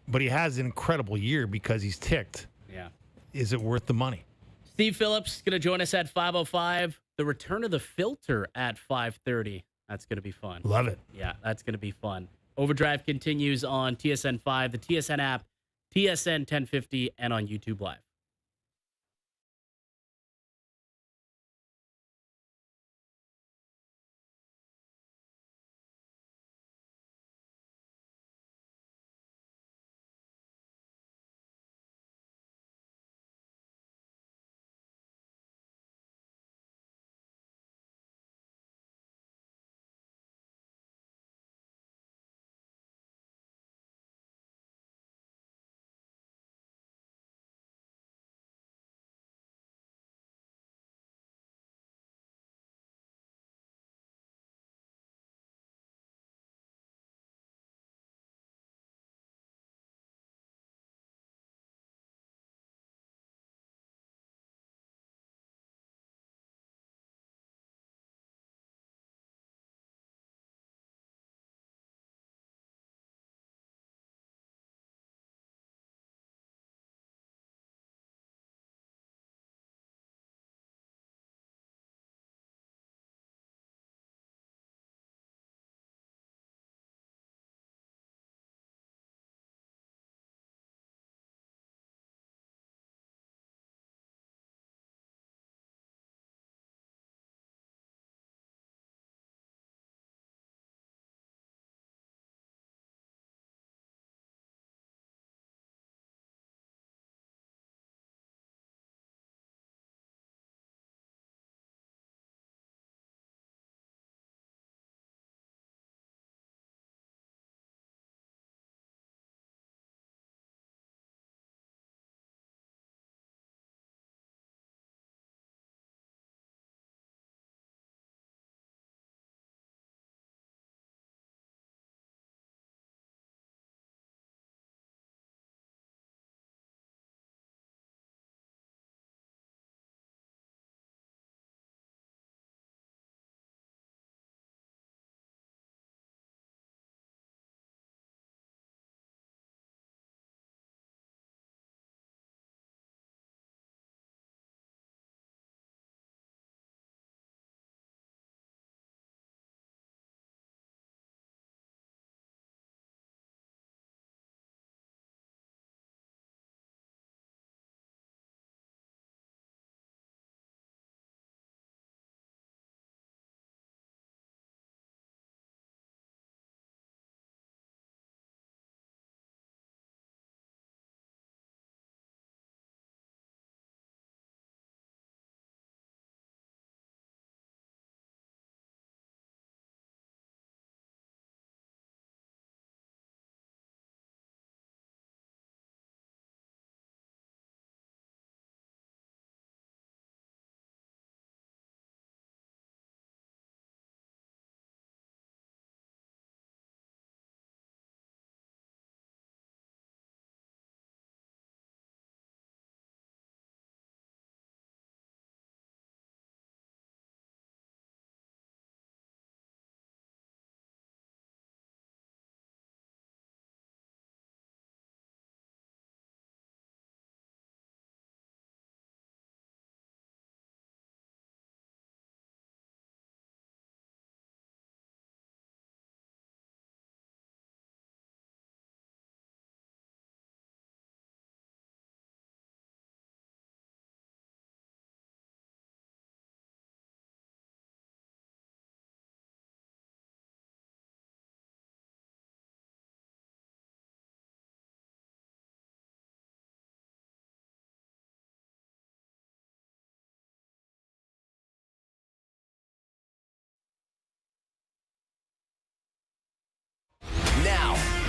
but he has an incredible year because he's ticked. Yeah. Is it worth the money? Steve Phillips is going to join us at 5:05. The return of the filter at 5:30. That's going to be fun. Love it. Yeah, that's going to be fun. OverDrive continues on TSN 5, the TSN app, TSN 1050, and on YouTube Live.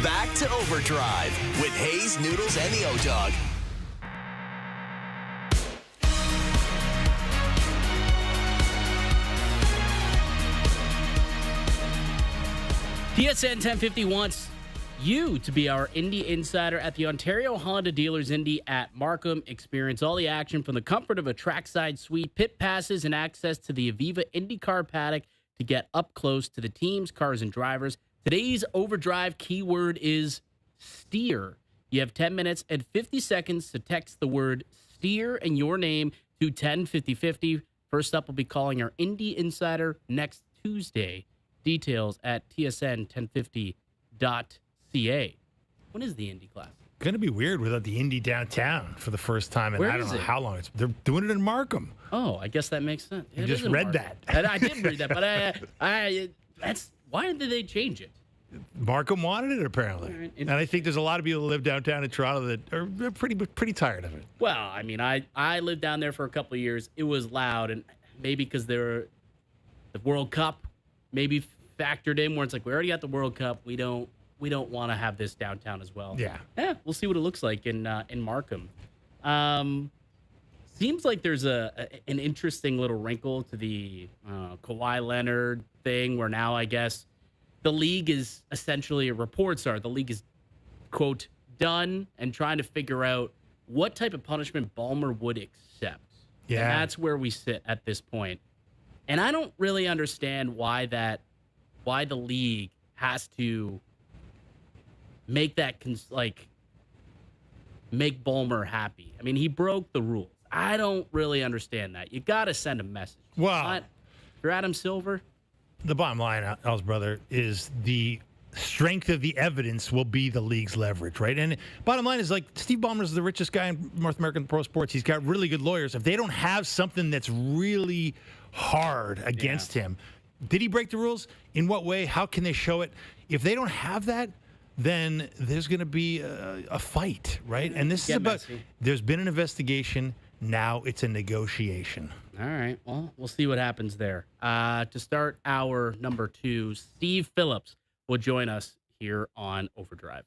back to Overdrive with Hayes, Noodles, and the O-Dog. TSN 1050 wants you to be our Indy insider at the Ontario Honda Dealers Indy at Markham. Experience all the action from the comfort of a trackside suite, pit passes, and access to the Aviva IndyCar paddock to get up close to the teams, cars, and drivers. Today's Overdrive keyword is steer. You have 10 minutes and 50 seconds to text the word steer and your name to 105050. First up, we'll be calling our Indy insider next Tuesday. Details at tsn1050.ca. When is the Indy Classic? Going to be weird without the Indy downtown for the first time in I don't know how long. They're doing it in Markham. Oh, I guess that makes sense. You just read that. I did read that, but that's why did they change it? Markham wanted it, apparently. Right. And I think there's a lot of people that live downtown in Toronto that are pretty tired of it. Well, I mean, I lived down there for a couple of years. It was loud, and maybe because the World Cup maybe factored in where it's like, we already got the World Cup. We don't want to have this downtown as well. Yeah. We'll see what it looks like in Markham. Seems like there's an interesting little wrinkle to the Kawhi Leonard thing, where now I guess the league is essentially, reports are the league is, quote, done and trying to figure out what type of punishment Ballmer would accept. Yeah. And that's where we sit at this point. And I don't really understand why the league has to make that make Ballmer happy. I mean, he broke the rules. I don't really understand that. You got to send a message. Well, if you're Adam Silver, the bottom line, Al's brother, is the strength of the evidence will be the league's leverage, right? And bottom line is, like, Steve Ballmer is the richest guy in North American pro sports. He's got really good lawyers. If they don't have something that's really hard against him, did he break the rules? In what way? How can they show it? If they don't have that, then there's going to be a fight, right? And this is about, there's been an investigation. Now it's a negotiation. All right. Well, we'll see what happens there. To start hour number 2, Steve Phillips will join us here on Overdrive.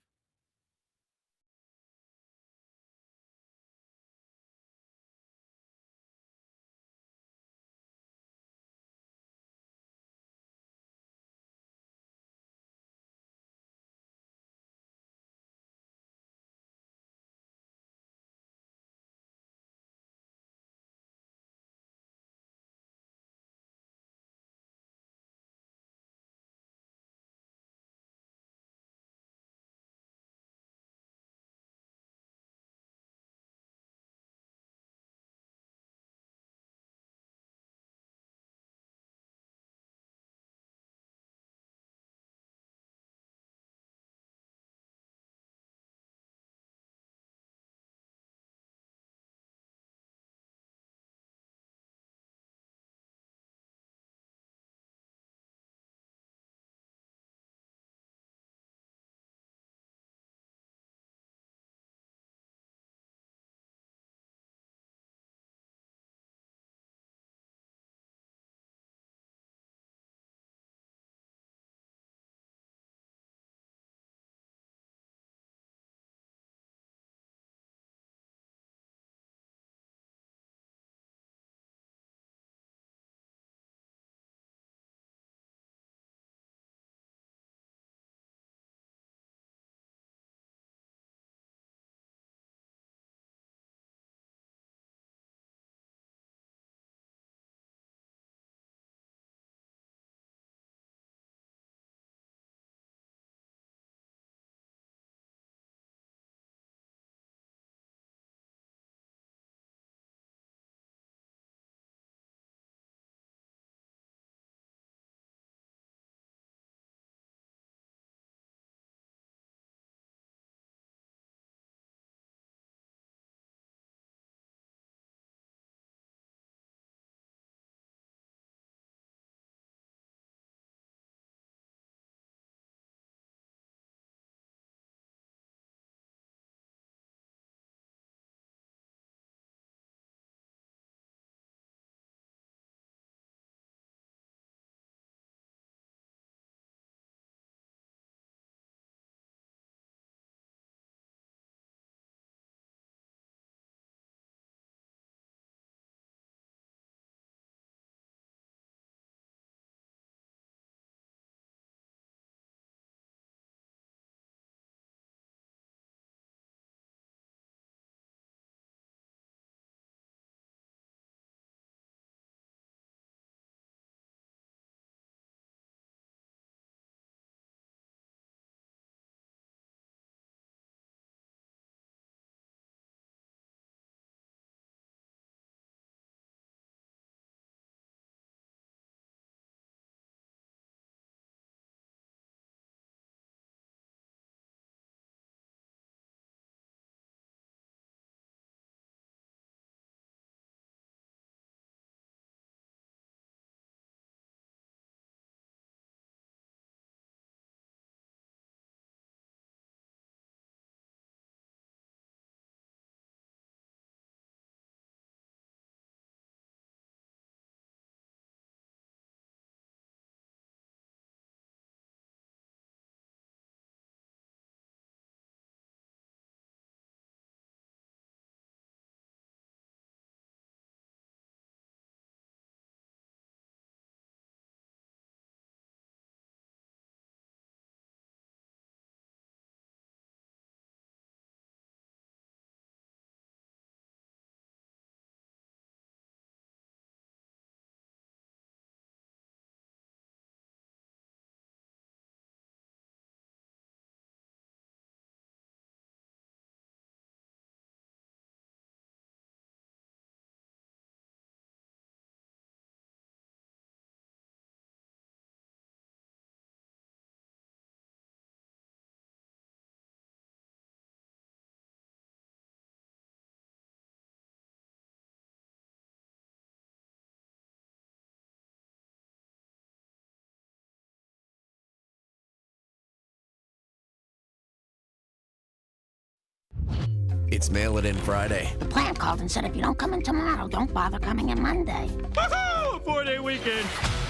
It's Mail It In Friday. The plant called and said if you don't come in tomorrow, don't bother coming in Monday. Woohoo! 4-day weekend.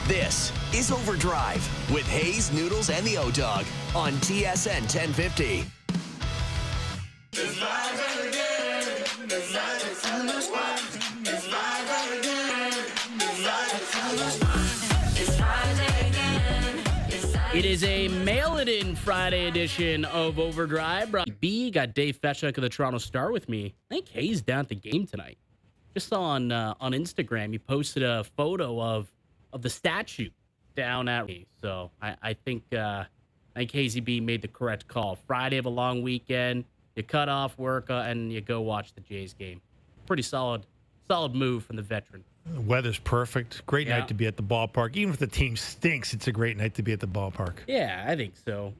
This is OverDrive with Hayes, Noodles, and the O-Dog on TSN 1050. It is a Mail It In Friday edition of OverDrive. B got Dave Feshuk of the Toronto Star with me. I think Hayes down at the game tonight. Just saw on Instagram, he posted a photo of the statue down at me. So I think Hazy B made the correct call. Friday of a long weekend, you cut off work and you go watch the Jays game. Pretty solid move from the veteran. The weather's perfect. Great night to be at the ballpark. Even if the team stinks, it's a great night to be at the ballpark. Yeah, I think so.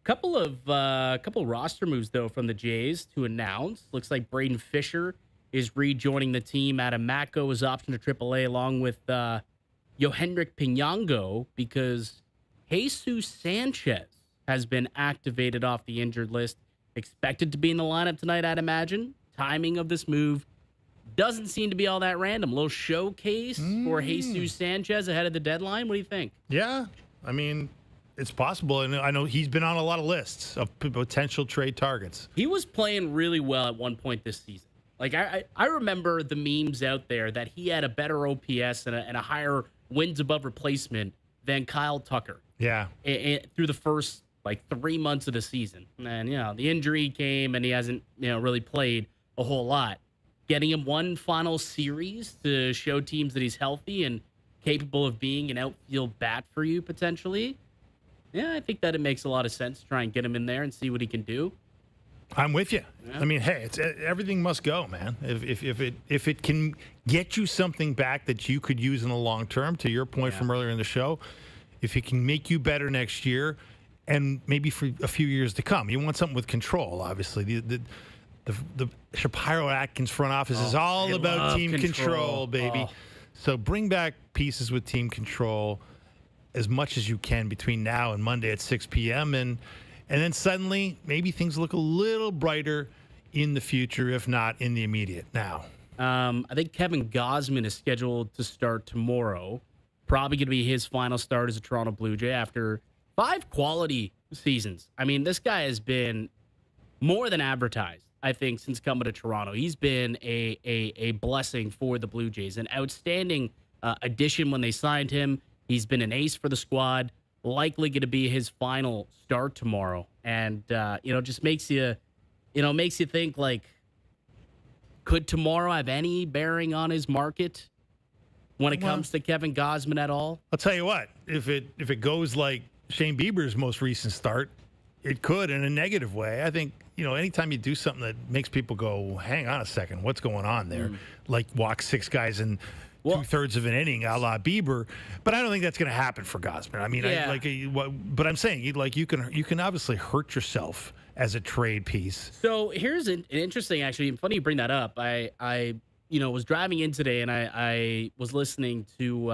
Couple roster moves though from the Jays to announce. Looks like Braden Fisher is rejoining the team. Adam Macko is optioned to AAA along with Yohendrick Pinango because Jesus Sanchez has been activated off the injured list. Expected to be in the lineup tonight, I'd imagine. Timing of this move doesn't seem to be all that random. A little showcase for Jesus Sanchez ahead of the deadline. What do you think? Yeah, I mean, it's possible. And I know he's been on a lot of lists of potential trade targets. He was playing really well at one point this season. Like, I remember the memes out there that he had a better OPS and a higher wins above replacement than Kyle Tucker. Yeah. Through the first, 3 months of the season. And, the injury came and he hasn't, really played a whole lot. Getting him one final series to show teams that he's healthy and capable of being an outfield bat for you potentially. Yeah, I think that it makes a lot of sense to try and get him in there and see what he can do. I'm with you. Yeah. I mean, hey, everything must go, man. If it can get you something back that you could use in the long term, to your point from earlier in the show, if it can make you better next year and maybe for a few years to come, you want something with control. Obviously, the Shapiro-Atkins front office is all about team control, baby. So bring back pieces with team control as much as you can between now and Monday at 6 p.m. And then suddenly maybe things look a little brighter in the future, if not in the immediate now. I think Kevin Gausman is scheduled to start tomorrow. Probably going to be his final start as a Toronto Blue Jay after 5 quality seasons. I mean, this guy has been more than advertised, I think, since coming to Toronto. He's been a blessing for the Blue Jays, an outstanding addition when they signed him. He's been an ace for the squad, likely going to be his final start tomorrow. And, just makes you think, could tomorrow have any bearing on his market when it comes to Kevin Gausman at all? I'll tell you what, if it goes like Shane Bieber's most recent start, it could in a negative way. I think, anytime you do something that makes people go, hang on a second, what's going on there? Like walk 6 guys in 2/3 of an inning a la Bieber. But I don't think that's going to happen for Gausman. I mean, but I'm saying, you can obviously hurt yourself as a trade piece. So here's an interesting, actually, funny you bring that up. I was driving in today and I was listening to,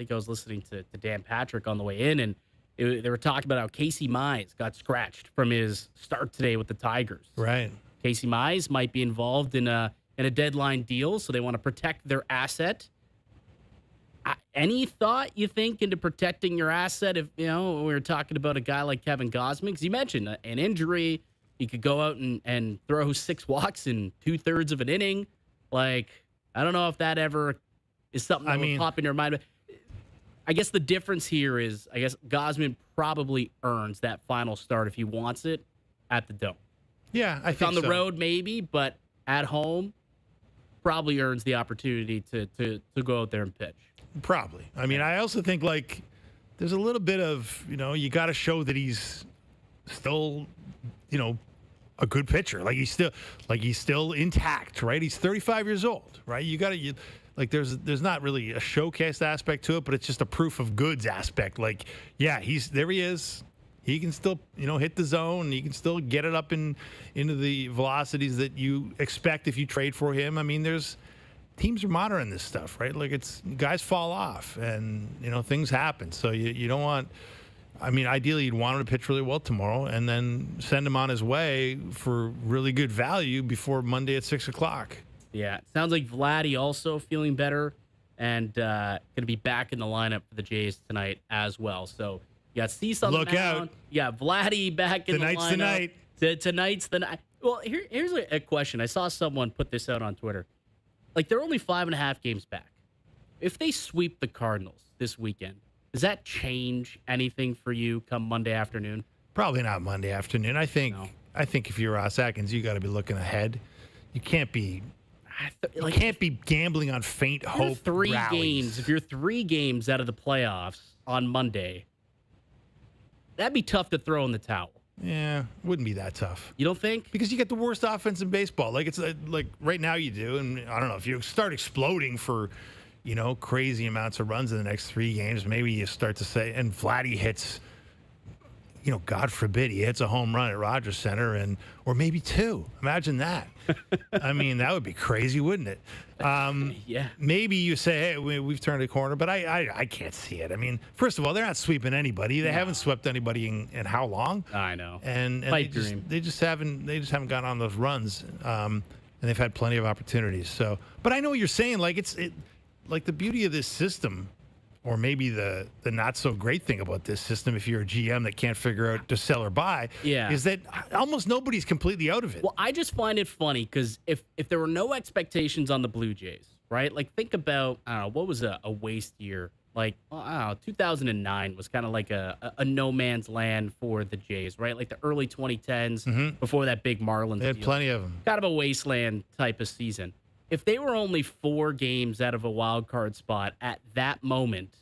to Dan Patrick on the way in, and they were talking about how Casey Mize got scratched from his start today with the Tigers. Right. Casey Mize might be involved in a deadline deal, so they want to protect their asset. Any thought, you think, into protecting your asset if, we were talking about a guy like Kevin Gausman? Because you mentioned an injury. He could go out and throw 6 walks in 2/3 of an inning. I don't know if that ever is something that will pop in your mind. I guess the difference here is, Gausman probably earns that final start if he wants it at the Dome. Yeah, I think on the road maybe, but at home probably earns the opportunity to go out there and pitch. Probably. I mean, I also think there's a little bit of, you got to show that he's still, a good pitcher. He's still intact, right? He's 35 years old, right? You got to there's not really a showcase aspect to it, but it's just a proof of goods aspect. There he is. He can still, hit the zone. He can still get it up into the velocities that you expect if you trade for him. I mean, teams are monitoring this stuff, right? Guys fall off and, things happen. So you don't want, I mean, ideally, you'd want him to pitch really well tomorrow and then send him on his way for really good value before Monday at 6 o'clock. Yeah, sounds like Vladdy also feeling better and going to be back in the lineup for the Jays tonight as well. So you got Cease on Look the mound. out. Yeah, Vladdy back in Tonight's the lineup. tonight. Tonight's the night. Well, here's a question. I saw someone put this out on Twitter. Like, they're only 5.5 games back. If they sweep the Cardinals this weekend, does that change anything for you come Monday afternoon? Probably not Monday afternoon. I think if you're Ross Atkins, you got to be looking ahead. You can't be gambling on faint hope. If you're 3 games out of the playoffs on Monday, that'd be tough to throw in the towel. Yeah, wouldn't be that tough. You don't think? Because you get the worst offense in baseball. Like it's like right now you do, and I don't know if you start exploding for, crazy amounts of runs in the next 3 games. Maybe you start to say, and Vladdy hits, God forbid he hits a home run at Rogers Center, or maybe 2. Imagine that. I mean, that would be crazy, wouldn't it? Yeah. Maybe you say, hey, we've turned a corner, but I can't see it. I mean, first of all, they're not sweeping anybody. They haven't swept anybody in how long? I know. And they just haven't gotten on those runs, and they've had plenty of opportunities. So, but I know what you're saying. Like like the beauty of this system, or maybe the not so great thing about this system, if you're a GM that can't figure out to sell or buy, is that almost nobody's completely out of it. Well, I just find it funny because if there were no expectations on the Blue Jays, right? Like, think about, I don't know, what was a waste year? Like, I don't know, 2009 was kind of like a no man's land for the Jays, right? Like the early 2010s before that big Marlins They had deal. plenty of them. Kind of a wasteland type of season. If they were only 4 games out of a wild card spot at that moment,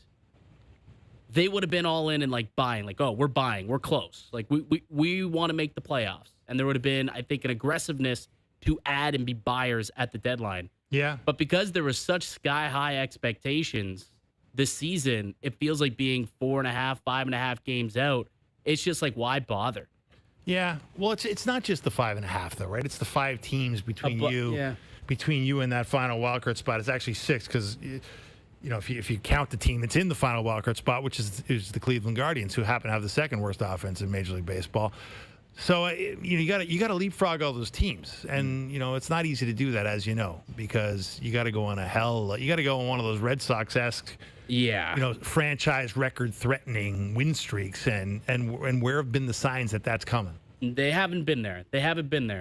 they would have been all in and like buying, like, oh, we're buying, we're close. Like we want to make the playoffs. And there would have been, I think, an aggressiveness to add and be buyers at the deadline. Yeah. But because there was such sky high expectations this season, it feels like being 4.5, 5.5 games out. It's just like, why bother? Yeah. Well, it's not just the 5.5 though, right? It's the 5 teams between you and that final wildcard spot. It's actually 6 because if you count the team that's in the final wildcard spot, which is the Cleveland Guardians, who happen to have the second worst offense in Major League Baseball. So you got to leapfrog all those teams, and it's not easy to do that, as you know, because you got to go on one of those Red Sox-esque, franchise record threatening win streaks, and where have been the signs that that's coming? They haven't been there,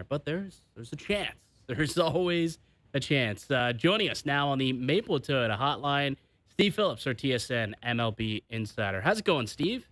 but there's a chance. There's always a chance. Joining us now on the Maple Toyota hotline, Steve Phillips, our TSN MLB insider. How's it going, Steve?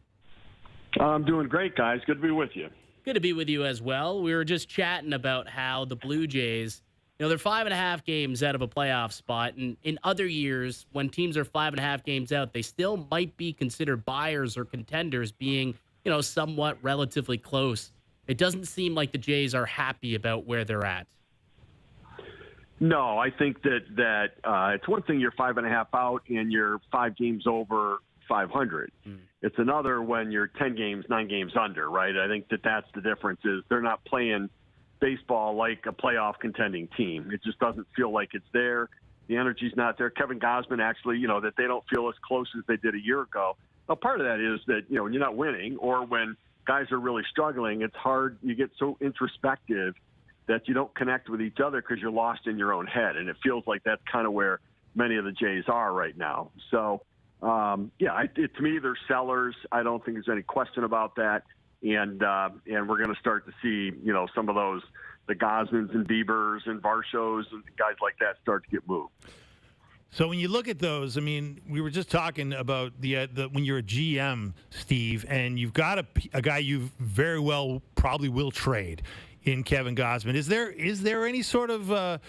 I'm doing great, guys. Good to be with you. Good to be with you as well. We were just chatting about how the Blue Jays, they're 5.5 games out of a playoff spot. And in other years, when teams are 5.5 games out, they still might be considered buyers or contenders, being, somewhat relatively close. It doesn't seem like the Jays are happy about where they're at. No, I think that it's one thing you're 5.5 out and you're 5 games over 500. It's another when you're 10 games, 9 games under, right? I think that's the difference. Is they're not playing baseball like a playoff contending team. It just doesn't feel like it's there. The energy's not there. Kevin Gausman actually, that they don't feel as close as they did a year ago. Now, part of that is that, when you're not winning or when guys are really struggling, it's hard. You get so introspective that you don't connect with each other because you're lost in your own head. And it feels like that's kind of where many of the Jays are right now. So, to me, they're sellers. I don't think there's any question about that. And we're going to start to see, some of those, the Gosmans and Biebers and Varshows and guys like that start to get moved. So when you look at those, I mean, we were just talking about the when you're a GM, Steve, and you've got a guy you very well probably will trade in Kevin Gausman. Is there any sort of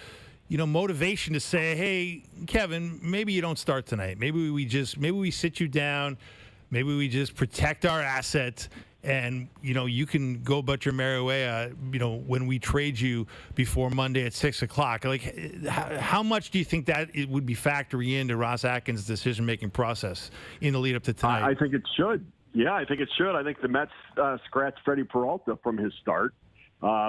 motivation to say, hey, Kevin, maybe you don't start tonight. Maybe we sit you down. Maybe we just protect our assets, and you can go about your merry way. When we trade you before Monday at 6 o'clock. Like, how much do you think that it would be factoring into Ross Atkins' decision-making process in the lead up to tonight? I think it should. Yeah, I think it should. I think the Mets scratched Freddie Peralta from his start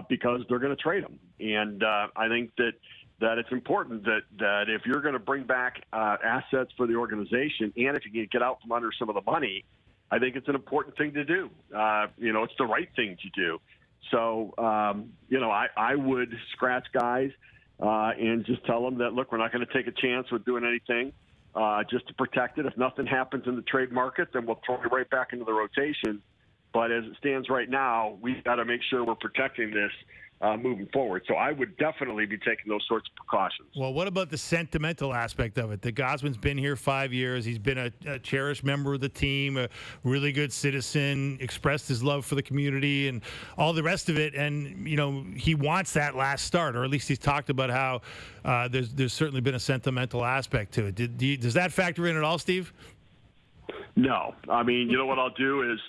because they're going to trade him, and I think that it's important that if you're going to bring back assets for the organization, and if you can get out from under some of the money, I think it's an important thing to do. It's the right thing to do. So, I would scratch guys and just tell them that, look, we're not going to take a chance with doing anything just to protect it. If nothing happens in the trade market, then we'll throw it right back into the rotation. But as it stands right now, we've got to make sure we're protecting this moving forward. So I would definitely be taking those sorts of precautions. Well, what about the sentimental aspect of it? The Gosman's been here 5 years. He's been a cherished member of the team, a really good citizen, expressed his love for the community and all the rest of it. And, he wants that last start, or at least he's talked about how there's certainly been a sentimental aspect to it. Does that factor in at all, Steve? No. I mean, you know what I'll do is,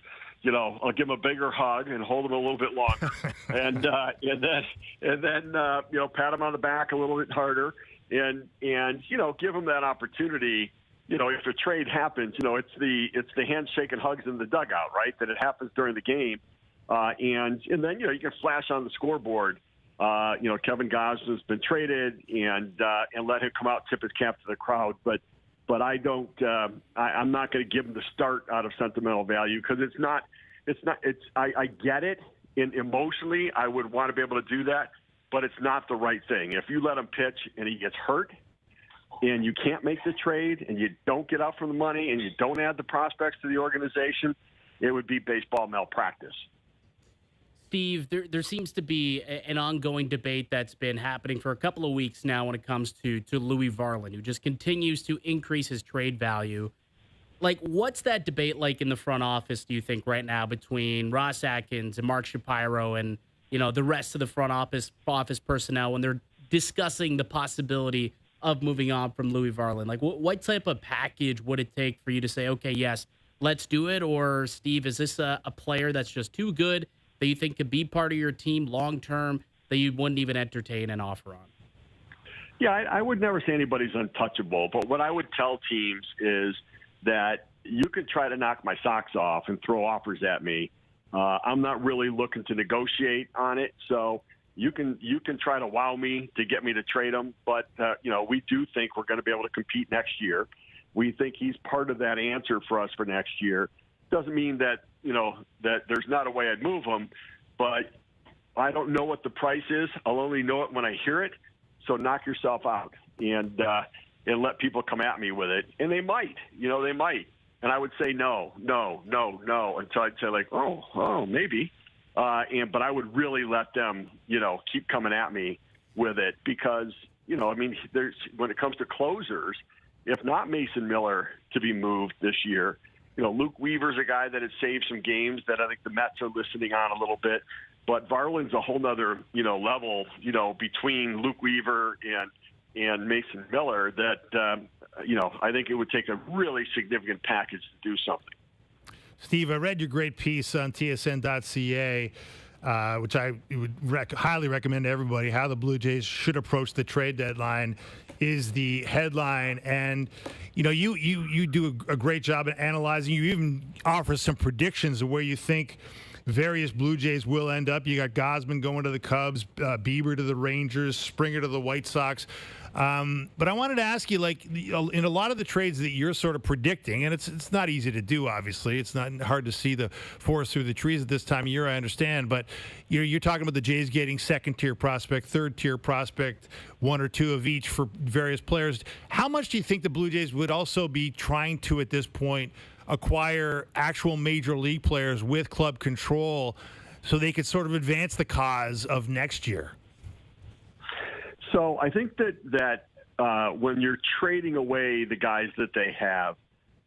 I'll give him a bigger hug and hold him a little bit longer, and then pat him on the back a little bit harder, and give him that opportunity. If a trade happens, it's the handshake and hugs in the dugout, right? That it happens during the game, and then you can flash on the scoreboard. Kevin Gosman's been traded, and let him come out, tip his cap to the crowd, but I don't. I'm not going to give him the start out of sentimental value because it's not. I get it. Emotionally, I would want to be able to do that, but it's not the right thing. If you let him pitch and he gets hurt, and you can't make the trade, and you don't get out for the money, and you don't add the prospects to the organization, it would be baseball malpractice. Steve, there seems to be an ongoing debate that's been happening for a couple of weeks now when it comes to Louis Varland, who just continues to increase his trade value. Like, what's that debate like in the front office, do you think, right now between Ross Atkins and Mark Shapiro and, the rest of the front office personnel when they're discussing the possibility of moving on from Louis Varland? Like, what type of package would it take for you to say, okay, yes, let's do it? Or, Steve, is this a player that's just too good that you think could be part of your team long-term that you wouldn't even entertain an offer on? Yeah, I would never say anybody's untouchable, but what I would tell teams is that you could try to knock my socks off and throw offers at me. I'm not really looking to negotiate on it, so you can try to wow me to get me to trade him, but we do think we're going to be able to compete next year. We think he's part of that answer for us for next year. Doesn't mean that that there's not a way I'd move him, but I don't know what the price is. I'll only know it when I hear it. So knock yourself out and let people come at me with it, and they might, they might. And I would say no, until I'd say like, oh, maybe. But I would really let them, keep coming at me with it because, there's when it comes to closers, if not Mason Miller to be moved this year. Luke Weaver's a guy that has saved some games that I think the Mets are listening on a little bit. But Varland's a whole nother, level, between Luke Weaver and Mason Miller that, I think it would take a really significant package to do something. Steve, I read your great piece on tsn.ca, which I would highly recommend to everybody, how the Blue Jays should approach the trade deadline is the headline. And, you do a great job at analyzing. You even offer some predictions of where you think various Blue Jays will end up. You got Gosman going to the Cubs, Bieber to the Rangers, Springer to the White Sox. But I wanted to ask you, like, in a lot of the trades that you're sort of predicting, and it's not easy to do, obviously. It's not hard to see the forest through the trees at this time of year, I understand. But you're talking about the Jays getting second-tier prospect, third-tier prospect, one or two of each for various players. How much do you think the Blue Jays would also be trying to, at this point, acquire actual major league players with club control so they could sort of advance the cause of next year? So I think that when you're trading away the guys that they have,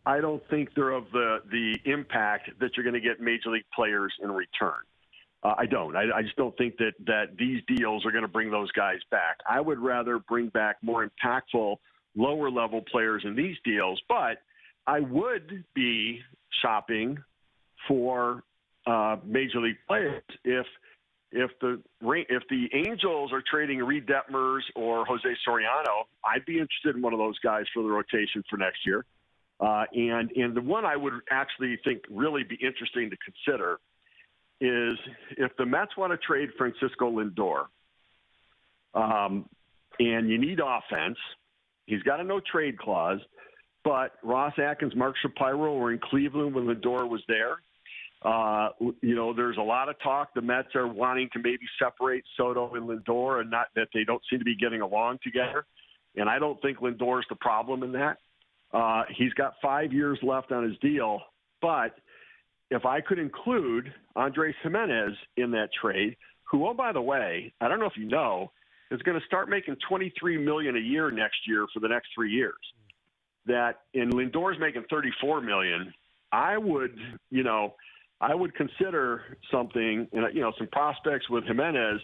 I don't think they're of the impact that you're going to get major league players in return. I don't. I just don't think that these deals are going to bring those guys back. I would rather bring back more impactful, lower-level players in these deals, but I would be shopping for major league players if the Angels are trading Reed Detmers or Jose Soriano. I'd be interested in one of those guys for the rotation for next year. And the one I would actually think really be interesting to consider is if the Mets want to trade Francisco Lindor, and you need offense. He's got a no trade clause. But Ross Atkins, Mark Shapiro were in Cleveland when Lindor was there. There's a lot of talk. The Mets are wanting to maybe separate Soto and Lindor, and not that they don't seem to be getting along together. And I don't think Lindor is the problem in that. He's got 5 years left on his deal. But if I could include Andres Jimenez in that trade, who, oh, by the way, I don't know if you know, is going to start making $23 million a year next year for the next 3 years. That in Lindor's making $34 million, I would consider something, some prospects with Jimenez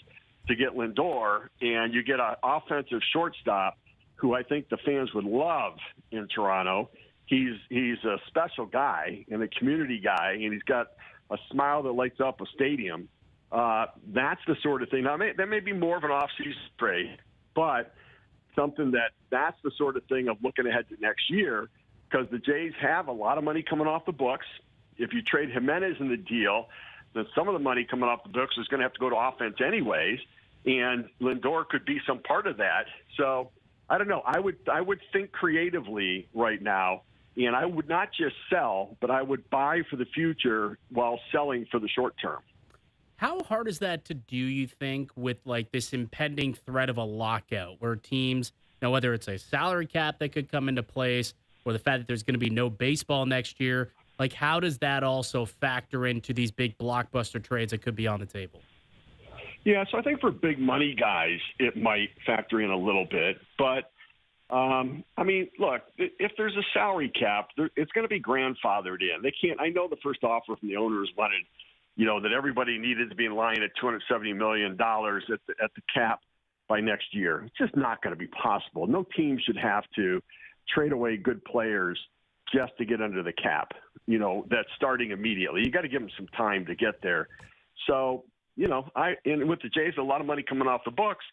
to get Lindor, and you get an offensive shortstop who I think the fans would love in Toronto. He's a special guy and a community guy, and he's got a smile that lights up a stadium. That's the sort of thing. Now, that may be more of an off-season trade, but something that's the sort of thing of looking ahead to next year, because the Jays have a lot of money coming off the books. If you trade Jimenez in the deal, then some of the money coming off the books is going to have to go to offense anyways, and Lindor could be some part of that. So I don't know. I would think creatively right now, and I would not just sell, but I would buy for the future while selling for the short term. How hard is that to do, you think, with like this impending threat of a lockout where teams, whether it's a salary cap that could come into place or the fact that there's going to be no baseball next year, like how does that also factor into these big blockbuster trades that could be on the table? Yeah, so I think for big money guys, it might factor in a little bit. But, look, if there's a salary cap, it's going to be grandfathered in. They can't – I know the first offer from the owners wanted, that everybody needed to be in line at $270 million at the cap by next year. It's just not going to be possible. No team should have to trade away good players just to get under the cap, that's starting immediately. You got to give them some time to get there. So, and with the Jays, a lot of money coming off the books,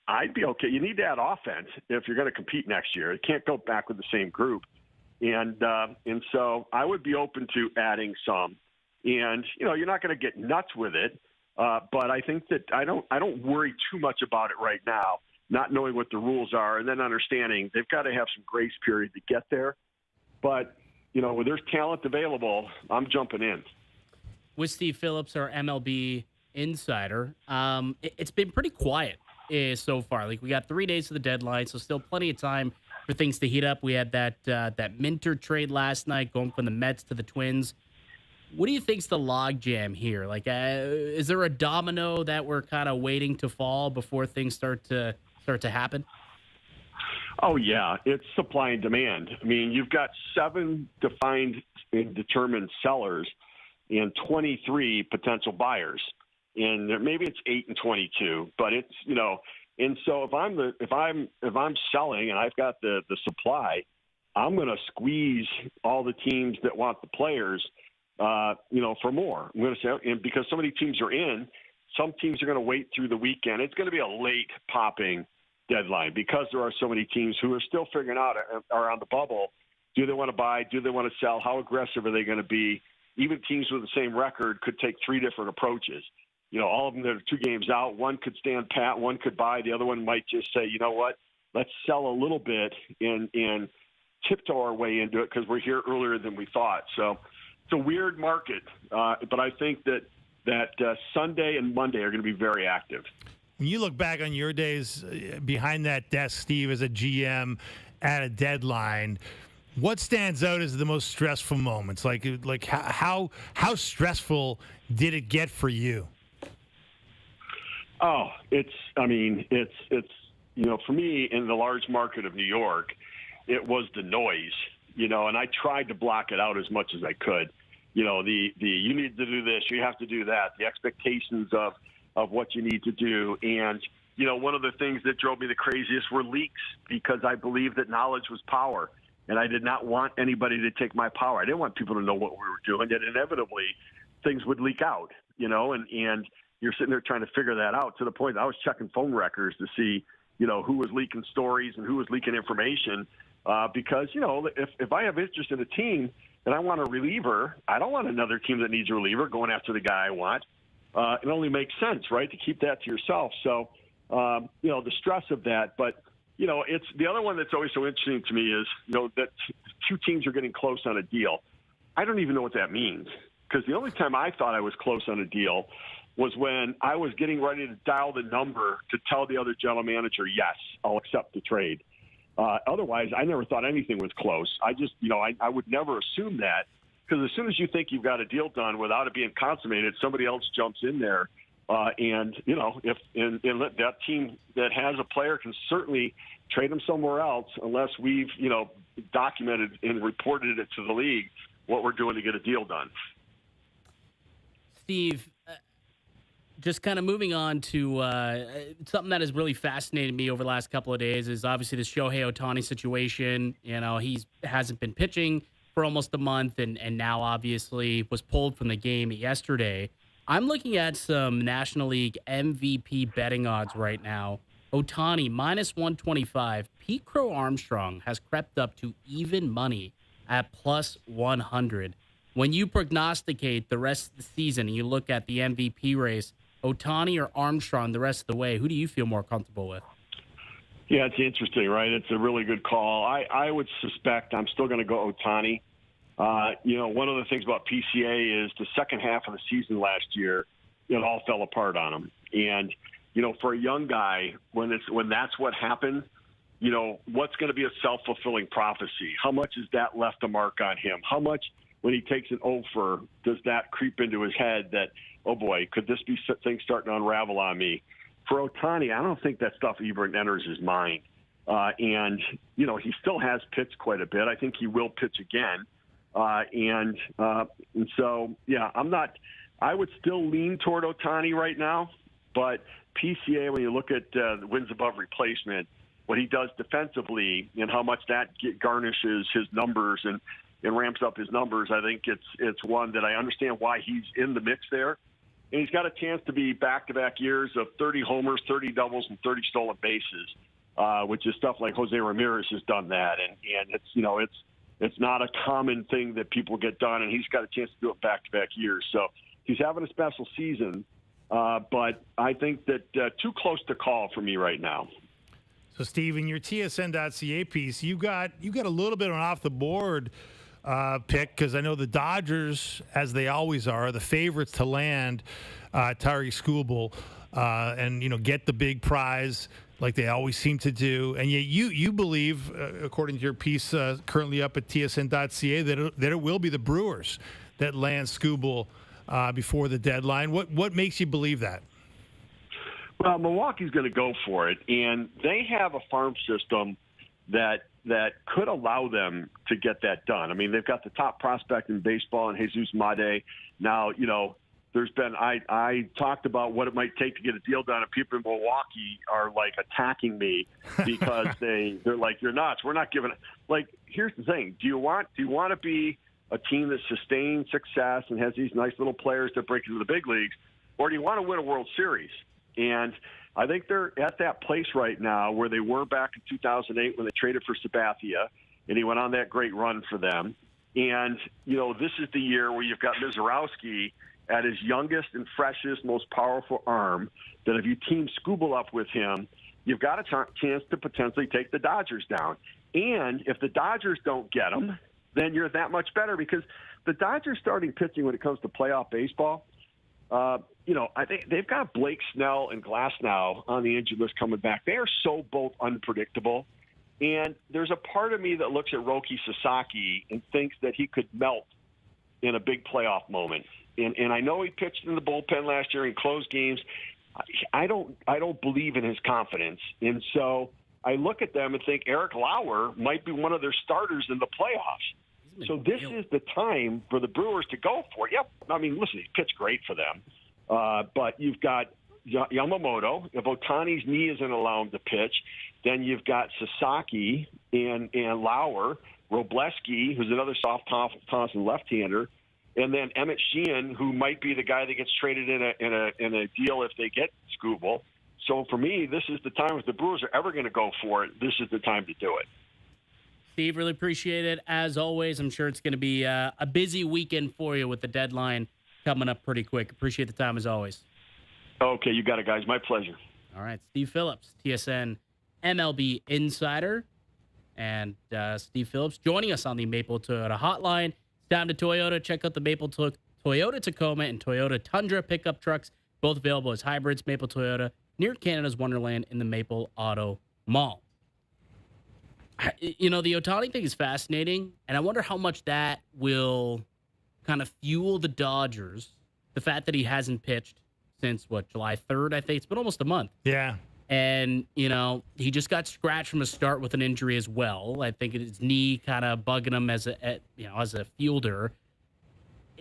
I'd be okay. You need to add offense if you're going to compete next year. You can't go back with the same group. And so I would be open to adding some. And, you're not going to get nuts with it. But I think that I don't worry too much about it right now, not knowing what the rules are and then understanding they've got to have some grace period to get there. But, when there's talent available, I'm jumping in. With Steve Phillips, our MLB insider, it's been pretty quiet so far. Like, we got 3 days to the deadline, so still plenty of time for things to heat up. We had that Minter trade last night going from the Mets to the Twins. What do you think's the logjam here? Like, is there a domino that we're kind of waiting to fall before things start to happen? Oh, yeah. It's supply and demand. I mean, you've got 7 defined and determined sellers and 23 potential buyers. And maybe it's 8 and 22, but it's, and so if I'm selling and I've got the supply, I'm going to squeeze all the teams that want the players, for more. I'm going to say, and because so many teams are in, some teams are going to wait through the weekend. It's going to be a late popping deadline because there are so many teams who are still figuring out around the bubble. Do they want to buy? Do they want to sell? How aggressive are they going to be? Even teams with the same record could take 3 different approaches. All of them that are 2 games out. One could stand pat. One could buy. The other one might just say, you know what? Let's sell a little bit and tiptoe our way into it because we're here earlier than we thought. So it's a weird market. But I think that Sunday and Monday are going to be very active. When you look back on your days behind that desk, Steve, as a GM at a deadline, what stands out as the most stressful moments? Like how stressful did it get for you? Oh, it's for me in the large market of New York, it was the noise, and I tried to block it out as much as I could. The you need to do this, you have to do that, the expectations of what you need to do. And, one of the things that drove me the craziest were leaks because I believed that knowledge was power. And I did not want anybody to take my power. I didn't want people to know what we were doing. And inevitably, things would leak out, and you're sitting there trying to figure that out to the point that I was checking phone records to see, who was leaking stories and who was leaking information. Because, if I have interest in a team and I want a reliever, I don't want another team that needs a reliever going after the guy I want. It only makes sense, right, to keep that to yourself. So, the stress of that. But it's the other one that's always so interesting to me is, that two teams are getting close on a deal. I don't even know what that means, because the only time I thought I was close on a deal was when I was getting ready to dial the number to tell the other general manager, yes, I'll accept the trade. Otherwise, I never thought anything was close. I just, I would never assume that, because as soon as you think you've got a deal done without it being consummated, somebody else jumps in there. If that team that has a player can certainly trade them somewhere else, unless we've, documented and reported it to the league what we're doing to get a deal done. Steve, just kind of moving on to something that has really fascinated me over the last couple of days is obviously the Shohei Ohtani situation. He hasn't been pitching for almost a month, and now obviously was pulled from the game yesterday. I'm looking at some National League MVP betting odds right now. Ohtani, minus 125. Pete Crow Armstrong has crept up to even money at plus 100. When you prognosticate the rest of the season and you look at the MVP race, Ohtani or Armstrong the rest of the way, who do you feel more comfortable with? Yeah, it's interesting, right? It's a really good call. I would suspect I'm still going to go Ohtani. One of the things about PCA is the second half of the season last year, it all fell apart on him. And, for a young guy, when that's what happened, what's going to be a self-fulfilling prophecy? How much has that left a mark on him? How much, when he takes an offer, does that creep into his head that, oh boy, could this be things starting to unravel on me? For Ohtani, I don't think that stuff even enters his mind. And he still has pitched quite a bit. I think he will pitch again. And so, yeah, I would still lean toward Ohtani right now, but PCA, when you look at the wins above replacement, what he does defensively and how much that garnishes his numbers and ramps up his numbers, I think it's one that I understand why he's in the mix there. And he's got a chance to be back-to-back years of 30 homers, 30 doubles, and 30 stolen bases, which is stuff like Jose Ramirez has done that. And it's not a common thing that people get done, and he's got a chance to do it back-to-back years. So he's having a special season, but I think that too close to call for me right now. So, Steve, in your TSN.ca piece, you got a little bit of an off-the-board pick, because I know the Dodgers, as they always are, the favorites to land Tyree Skubal and get the big prize like they always seem to do. And yet you believe, according to your piece currently up at TSN.ca, that it will be the Brewers that land Skubal before the deadline. What makes you believe that? Well, Milwaukee's going to go for it, and they have a farm system that could allow them to get that done. I mean, they've got the top prospect in baseball in Jesus Made. Now, there's been I talked about what it might take to get a deal done, and people in Milwaukee are like attacking me because they're like, you're nuts. We're not giving it. Like, here's the thing: do you want to be a team that sustains success and has these nice little players that break into the big leagues, or do you want to win a World Series? And I think they're at that place right now where they were back in 2008 when they traded for Sabathia, and he went on that great run for them. And, this is the year where you've got Mizorowski at his youngest and freshest, most powerful arm, that if you team Skubal up with him, you've got a chance to potentially take the Dodgers down. And if the Dodgers don't get him, then you're that much better, because the Dodgers starting pitching when it comes to playoff baseball, I think they've got Blake Snell and Glasnow on the injured list coming back. They are so both unpredictable. And there's a part of me that looks at Roki Sasaki and thinks that he could melt in a big playoff moment. And I know he pitched in the bullpen last year in closed games. I don't believe in his confidence. And so I look at them and think Eric Lauer might be one of their starters in the playoffs. So this is the time for the Brewers to go for it. Yep. I mean, listen, he pitched great for them. But you've got Yamamoto. If Ohtani's knee isn't allowed him to pitch, then you've got Sasaki and Lauer, Robleski, who's another soft tossing left-hander, and then Emmett Sheehan, who might be the guy that gets traded in a deal if they get Skubal. So for me, this is the time if the Brewers are ever going to go for it. This is the time to do it. Steve, really appreciate it. As always, I'm sure it's going to be a busy weekend for you with the deadline coming up pretty quick. Appreciate the time as always. Okay, you got it, guys. My pleasure. All right, Steve Phillips, TSN MLB insider. And Steve Phillips joining us on the Maple Toyota hotline. It's down to Toyota. Check out the Toyota Tacoma and Toyota Tundra pickup trucks, both available as hybrids. Maple Toyota, near Canada's Wonderland in the Maple Auto Mall. You know, the Ohtani thing is fascinating, and I wonder how much that will kind of fuel the Dodgers. The fact that he hasn't pitched since, July 3rd, I think. It's been almost a month. Yeah. And, you know, he just got scratched from the start with an injury as well. I think his knee kind of bugging him as a fielder.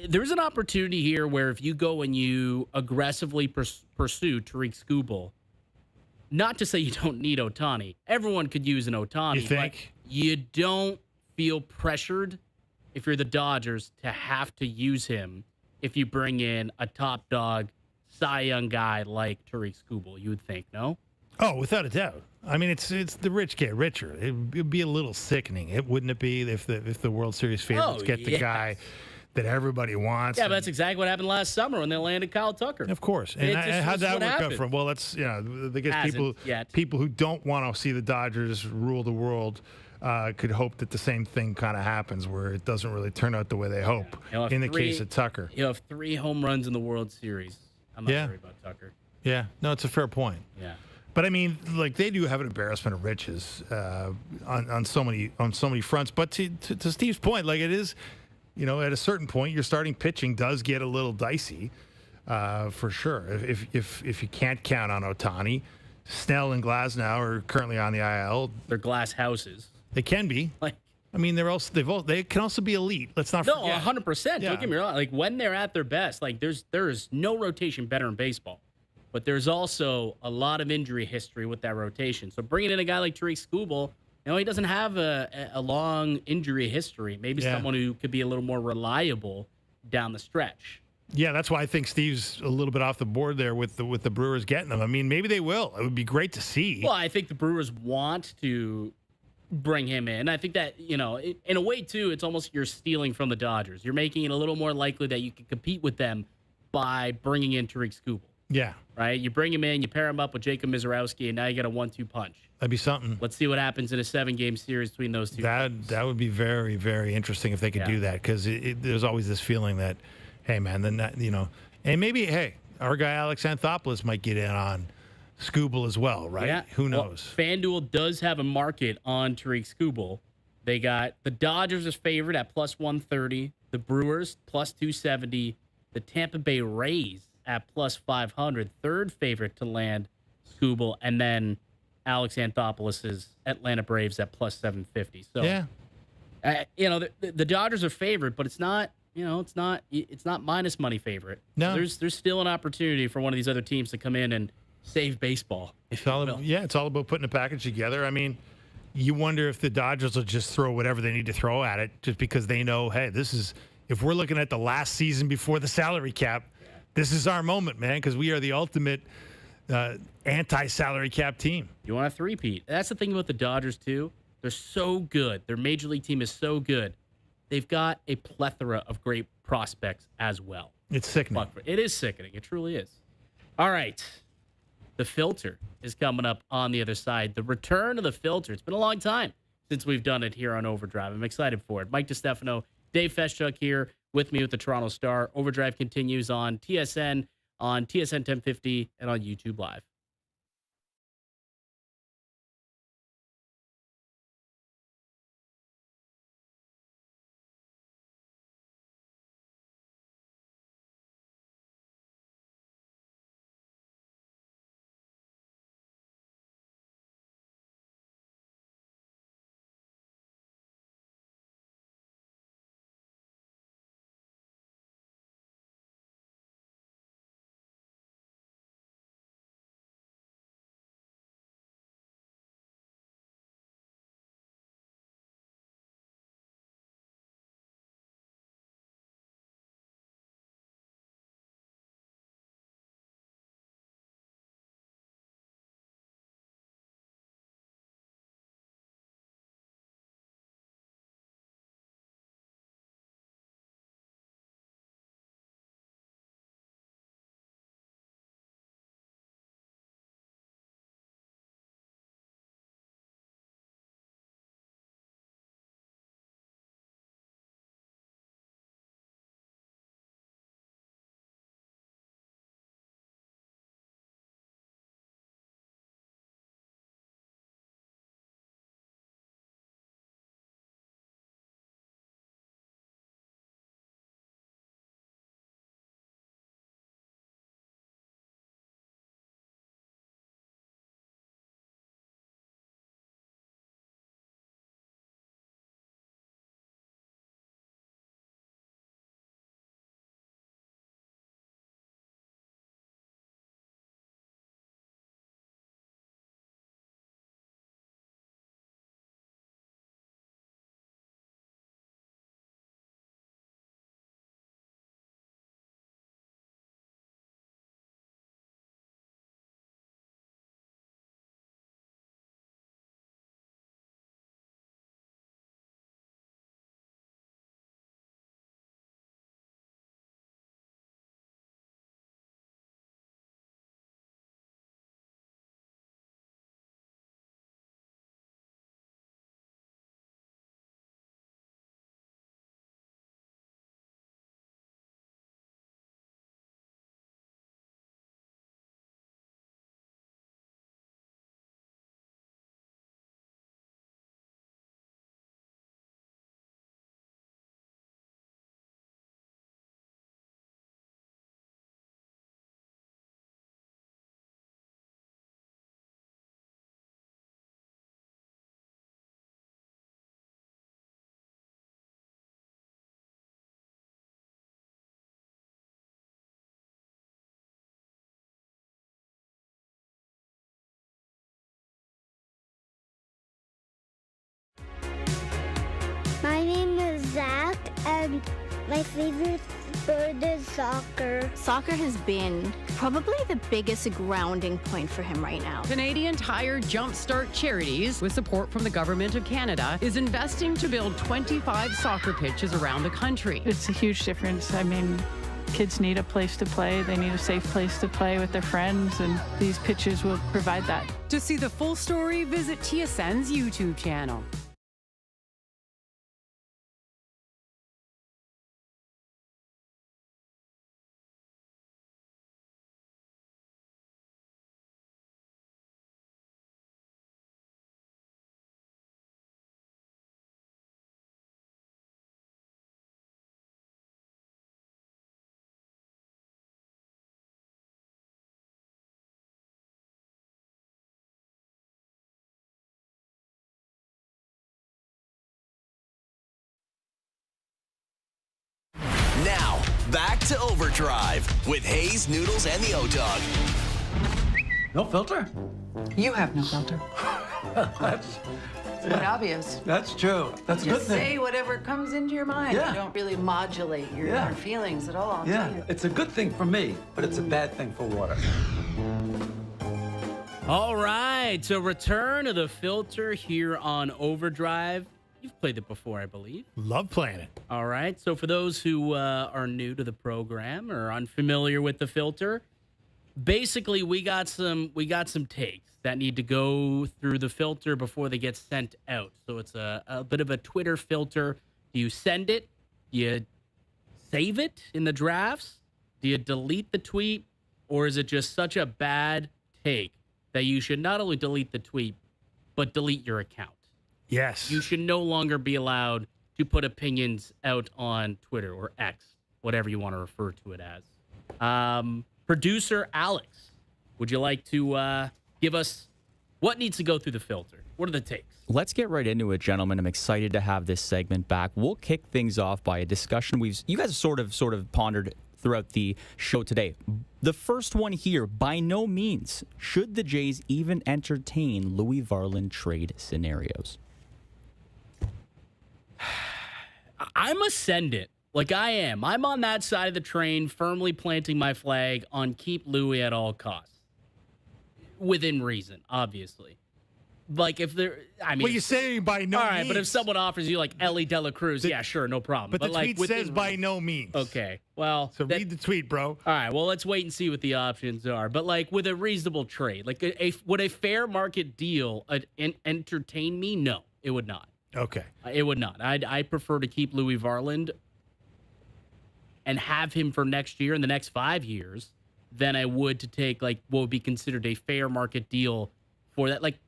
There's an opportunity here where if you go and you aggressively pursue Tariq Skubal, not to say you don't need Ohtani. Everyone could use an Ohtani. You think? But you don't feel pressured if you're the Dodgers to have to use him if you bring in a top dog Cy Young guy like Tariq Skubal. You would think, no? Oh, without a doubt. I mean, it's the rich get richer. It'd be a little sickening, wouldn't it be, if the World Series favorites get the guy that everybody wants? Yeah, but that's exactly what happened last summer when they landed Kyle Tucker. Of course. And how'd that work out for him? Well, that's I guess people who don't want to see the Dodgers rule the world could hope that the same thing kind of happens, where it doesn't really turn out the way they hope. In the case of Tucker, he'll have 3 home runs in the World Series. I'm not worried about Tucker. Yeah, no, it's a fair point. Yeah. But I mean, like, they do have an embarrassment of riches on so many fronts. But to Steve's point, like, it is, at a certain point, your starting pitching does get a little dicey, for sure. If you can't count on Ohtani, Snell and Glasnow are currently on the IL. They're glass houses. They can be. I mean, they can also be elite. Let's not forget. No, 100%. Yeah. Don't get me wrong. Like, when they're at their best, like, there is no rotation better in baseball. But there's also a lot of injury history with that rotation. So bringing in a guy like Tariq Skubal, he doesn't have a long injury history. Maybe someone who could be a little more reliable down the stretch. Yeah, that's why I think Steve's a little bit off the board there with the Brewers getting them. I mean, maybe they will. It would be great to see. Well, I think the Brewers want to bring him in. I think that, in a way, too, it's almost you're stealing from the Dodgers. You're making it a little more likely that you can compete with them by bringing in Tariq Skubal. Yeah. Right? You bring him in, you pair him up with Jacob Mizorowski, and now you got a 1-2 punch. That'd be something. Let's see what happens in a 7-game series between those two. That would be very, very interesting if they could do that, because there's always this feeling that, hey, man, and maybe, hey, our guy Alex Anthopoulos might get in on Skubal as well, right? Yeah. Who knows? Well, FanDuel does have a market on Tariq Skubal. They got the Dodgers as favorite at plus 130, the Brewers plus 270, the Tampa Bay Rays at plus 500, third favorite to land Skubal, and then Alex Anthopoulos' Atlanta Braves at plus 750. So, the Dodgers are favored, but it's not, it's not minus money favorite. No, there's still an opportunity for one of these other teams to come in and save baseball. It's all about putting a package together. I mean, you wonder if the Dodgers will just throw whatever they need to throw at it, just because they know, hey, if we're looking at the last season before the salary cap. This is our moment, man, because we are the ultimate anti-salary cap team. You want a three-peat. That's the thing about the Dodgers, too. They're so good. Their major league team is so good. They've got a plethora of great prospects as well. It's sickening. It is sickening. It truly is. All right. The Filter is coming up on the other side. The return of the Filter. It's been a long time since we've done it here on OverDrive. I'm excited for it. Mike DiStefano, Dave Feschuk here with me with the Toronto Star. OverDrive continues on TSN 1050, and on YouTube Live. My favorite sport is soccer. Soccer has been probably the biggest grounding point for him right now. Canadian Tire Jumpstart Charities, with support from the Government of Canada, is investing to build 25 soccer pitches around the country. It's a huge difference. I mean, kids need a place to play. They need a safe place to play with their friends, and these pitches will provide that. To see the full story, visit TSN's YouTube channel. Now, back to Overdrive with Hayes, Noodles, and the O-Dog. No filter? You have no filter. That's quite obvious. That's true. That's a good Just thing. say whatever comes into your mind. Yeah. You don't really modulate your inner feelings at all. I'll tell you. It's a good thing for me, but it's a bad thing for water. All right, so return to the filter here on Overdrive. You've played it before, I believe. Love playing it. All right, so for those who are new to the program or unfamiliar with the filter, basically we got some takes that need to go through the filter before they get sent out. So it's a bit of a Twitter filter. Do you send it? Do you save it in the drafts? Do you delete the tweet? Or is it just such a bad take that you should not only delete the tweet, but delete your account? Yes. You should no longer be allowed to put opinions out on Twitter or X, whatever you want to refer to it as. Producer Alex, would you like to give us what needs to go through the filter? What are the takes? Let's get right into it, gentlemen. I'm excited to have this segment back. We'll kick things off by a discussion you guys sort of pondered throughout the show today. The first one here, by no means should the Jays even entertain Louis Varland trade scenarios. I'm ascendant. Like I am. I'm on that side of the train, firmly planting my flag on keep Louis at all costs. Within reason, obviously. Like if there, I mean. Well, you're saying by no means. All right, but if someone offers you like Ellie De La Cruz, yeah, sure, no problem. But the like, tweet says by no means. Okay, well. So read the tweet, bro. All right, well, let's wait and see what the options are. But like with a reasonable trade, like would a fair market deal entertain me? No, it would not. Okay. It would not. I prefer to keep Louis Varland and have him for next year and the next 5 years than I would to take like what would be considered a fair market deal for that. Like,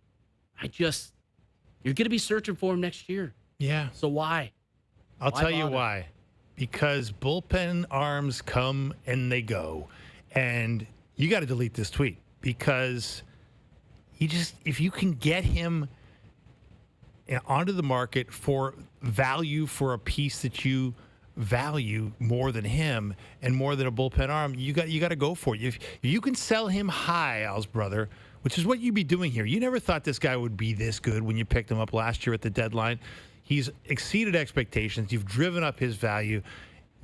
you're going to be searching for him next year. Yeah. So why? I'll tell you why. Because bullpen arms come and they go. And you got to delete this tweet because if you can get him onto the market for value for a piece that you value more than him and more than a bullpen arm, you got to go for it. If you can sell him high, Al's brother, which is what you'd be doing here. You never thought this guy would be this good when you picked him up last year at the deadline. He's exceeded expectations. You've driven up his value.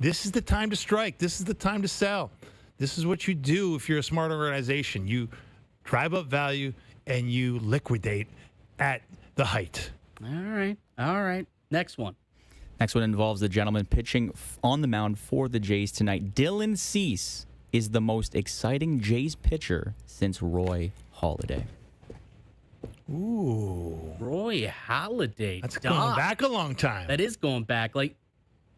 This is the time to strike. This is the time to sell. This is what you do if you're a smart organization. You drive up value and you liquidate at the height. All right. Next one. Next one involves the gentleman pitching on the mound for the Jays tonight. Dylan Cease is the most exciting Jays pitcher since Roy Halladay. Ooh. Roy Halladay. That's going back a long time. That is going back. Like,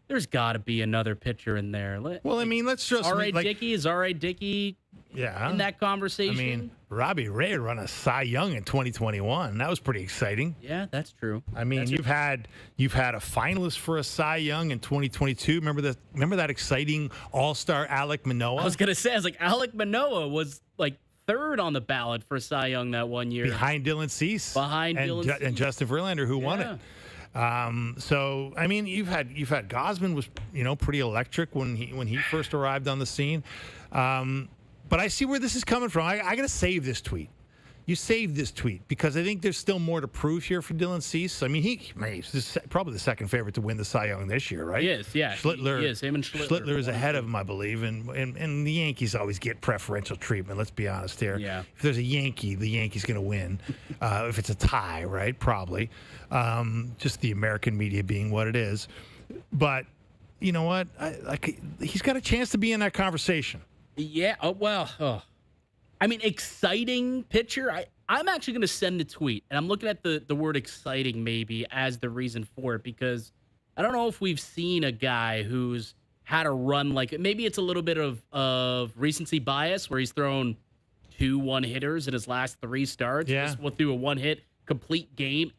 there's got to be another pitcher in there. Well, I mean, let's just... R.A. Dickey? Is R.A. Dickey in that conversation? I mean, Robbie Ray run a Cy Young in 2021. That was pretty exciting. Yeah, that's true. I mean, you've had a finalist for a Cy Young in 2022. Remember that exciting All-Star Alek Manoah? I was going to say, Alek Manoah was like third on the ballot for Cy Young that one year. Behind Dylan Cease. Cease. And Justin Verlander, who won it. So I mean, you've had Gausman was pretty electric when he first arrived on the scene. But I see where this is coming from. I got to save this tweet. you saved this tweet because I think there's still more to prove here for Dylan Cease. I mean, he's probably the second favorite to win the Cy Young this year, right? He is, yeah. Schlittler, He is. Him and Schlittler. Schlittler is ahead of him, I believe, and the Yankees always get preferential treatment. Let's be honest here. Yeah. If there's a Yankee, the Yankee's going to win. If it's a tie, right? Probably. Just the American media being what it is. But you know what? He's got a chance to be in that conversation. Yeah. I mean, exciting pitcher. I'm actually going to send a tweet, and I'm looking at the word exciting maybe as the reason for it, because I don't know if we've seen a guy who's had a run like maybe it's a little bit of recency bias where he's thrown 2 one-hitters in his last 3 starts. Yeah. Just threw a one-hit complete game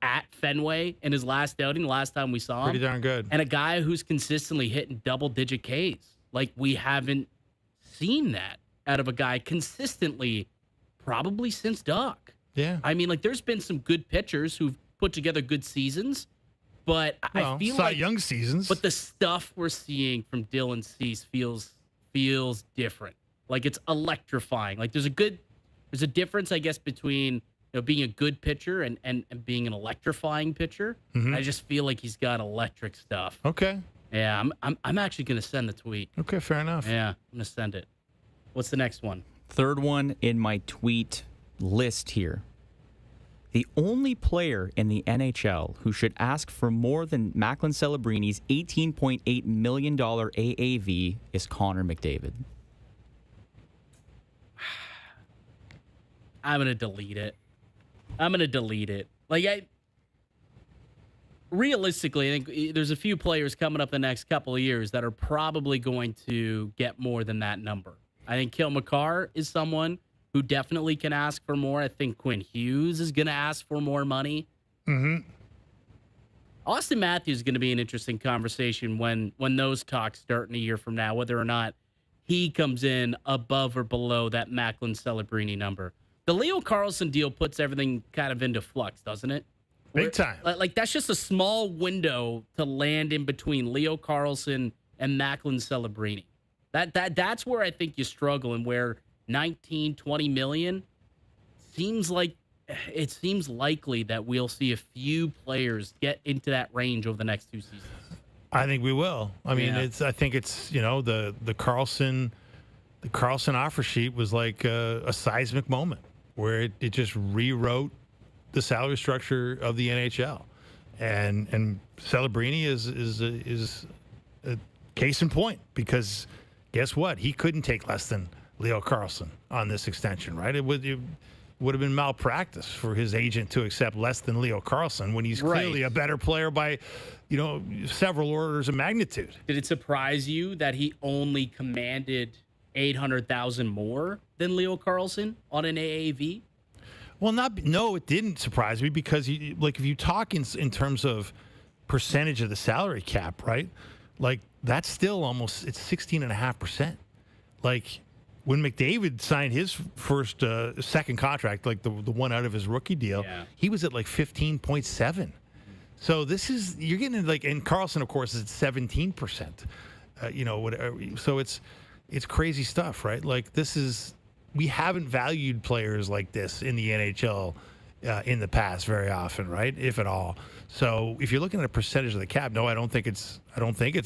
at Fenway in his last outing, the last time we saw him. Pretty darn good. And a guy who's consistently hitting double-digit Ks. Like, we haven't seen that out of a guy consistently probably since Doc. Yeah. I mean, like, there's been some good pitchers who've put together good seasons, but I feel Cy like Young seasons. But the stuff we're seeing from Dylan Cease feels different. Like, it's electrifying. Like, there's a difference, I guess, between being a good pitcher and being an electrifying pitcher. Mm-hmm. I just feel like he's got electric stuff. Okay. Yeah, I'm actually going to send the tweet. Okay, fair enough. Yeah, I'm going to send it. What's the next one? Third one in my tweet list here. The only player in the NHL who should ask for more than Macklin Celebrini's $18.8 million AAV is Connor McDavid. I'm going to delete it. Like, realistically, I think there's a few players coming up the next couple of years that are probably going to get more than that number. I think Kyle McCarr is someone who definitely can ask for more. I think Quinn Hughes is going to ask for more money. Mm-hmm. Austin Matthews is going to be an interesting conversation when those talks start in a year from now, whether or not he comes in above or below that Macklin Celebrini number. The Leo Carlsson deal puts everything kind of into flux, doesn't it? Big time. Like, that's just a small window to land in between Leo Carlsson and Macklin Celebrini. That's where I think you struggle, and where 19, 20 million seems likely that we'll see a few players get into that range over the next 2 seasons. I think we will. I mean, Yeah. I think it's the Carlson offer sheet was like a seismic moment where it just rewrote the salary structure of the NHL, and Celebrini is a case in point, because guess what? He couldn't take less than Leo Carlsson on this extension, right? It would have been malpractice for his agent to accept less than Leo Carlsson when he's clearly a better player by, several orders of magnitude. Did it surprise you that he only commanded $800,000 more than Leo Carlsson on an AAV? Well, no, it didn't surprise me, because if you talk in terms of percentage of the salary cap, right? Like, that's still almost, it's 16.5%. Like, when McDavid signed his second contract, like the one out of his rookie deal, he was at like 15.7. So you're getting like, and Carlson, of course, is at 17%. Whatever. So it's crazy stuff, right? Like, we haven't valued players like this in the NHL in the past very often, right? If at all. So if you're looking at a percentage of the cap, no, I don't think it's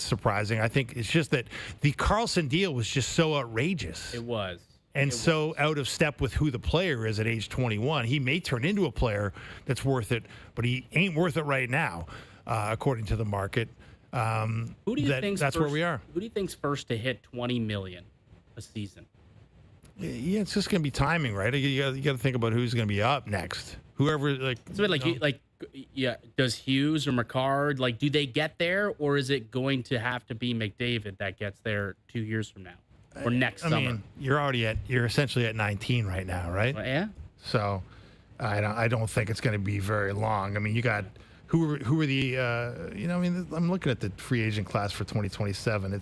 surprising. I think it's just that the Carlson deal was just so outrageous. It was. And so out of step with who the player is at age 21. He may turn into a player that's worth it, but he ain't worth it right now, according to the market. Who do you think's that's first, where we are. Who do you think's first to hit 20 million a season? Yeah, it's just going to be timing, right? You got to think about who's going to be up next. Whoever, like, it's a bit does Hughes or McCarr, do they get there, or is it going to have to be McDavid that gets there 2 years from now or next summer? I mean, you're essentially at 19 right now, right? Well, yeah. So I don't think it's going to be very long. I mean, you got who are the I'm looking at the free agent class for 2027.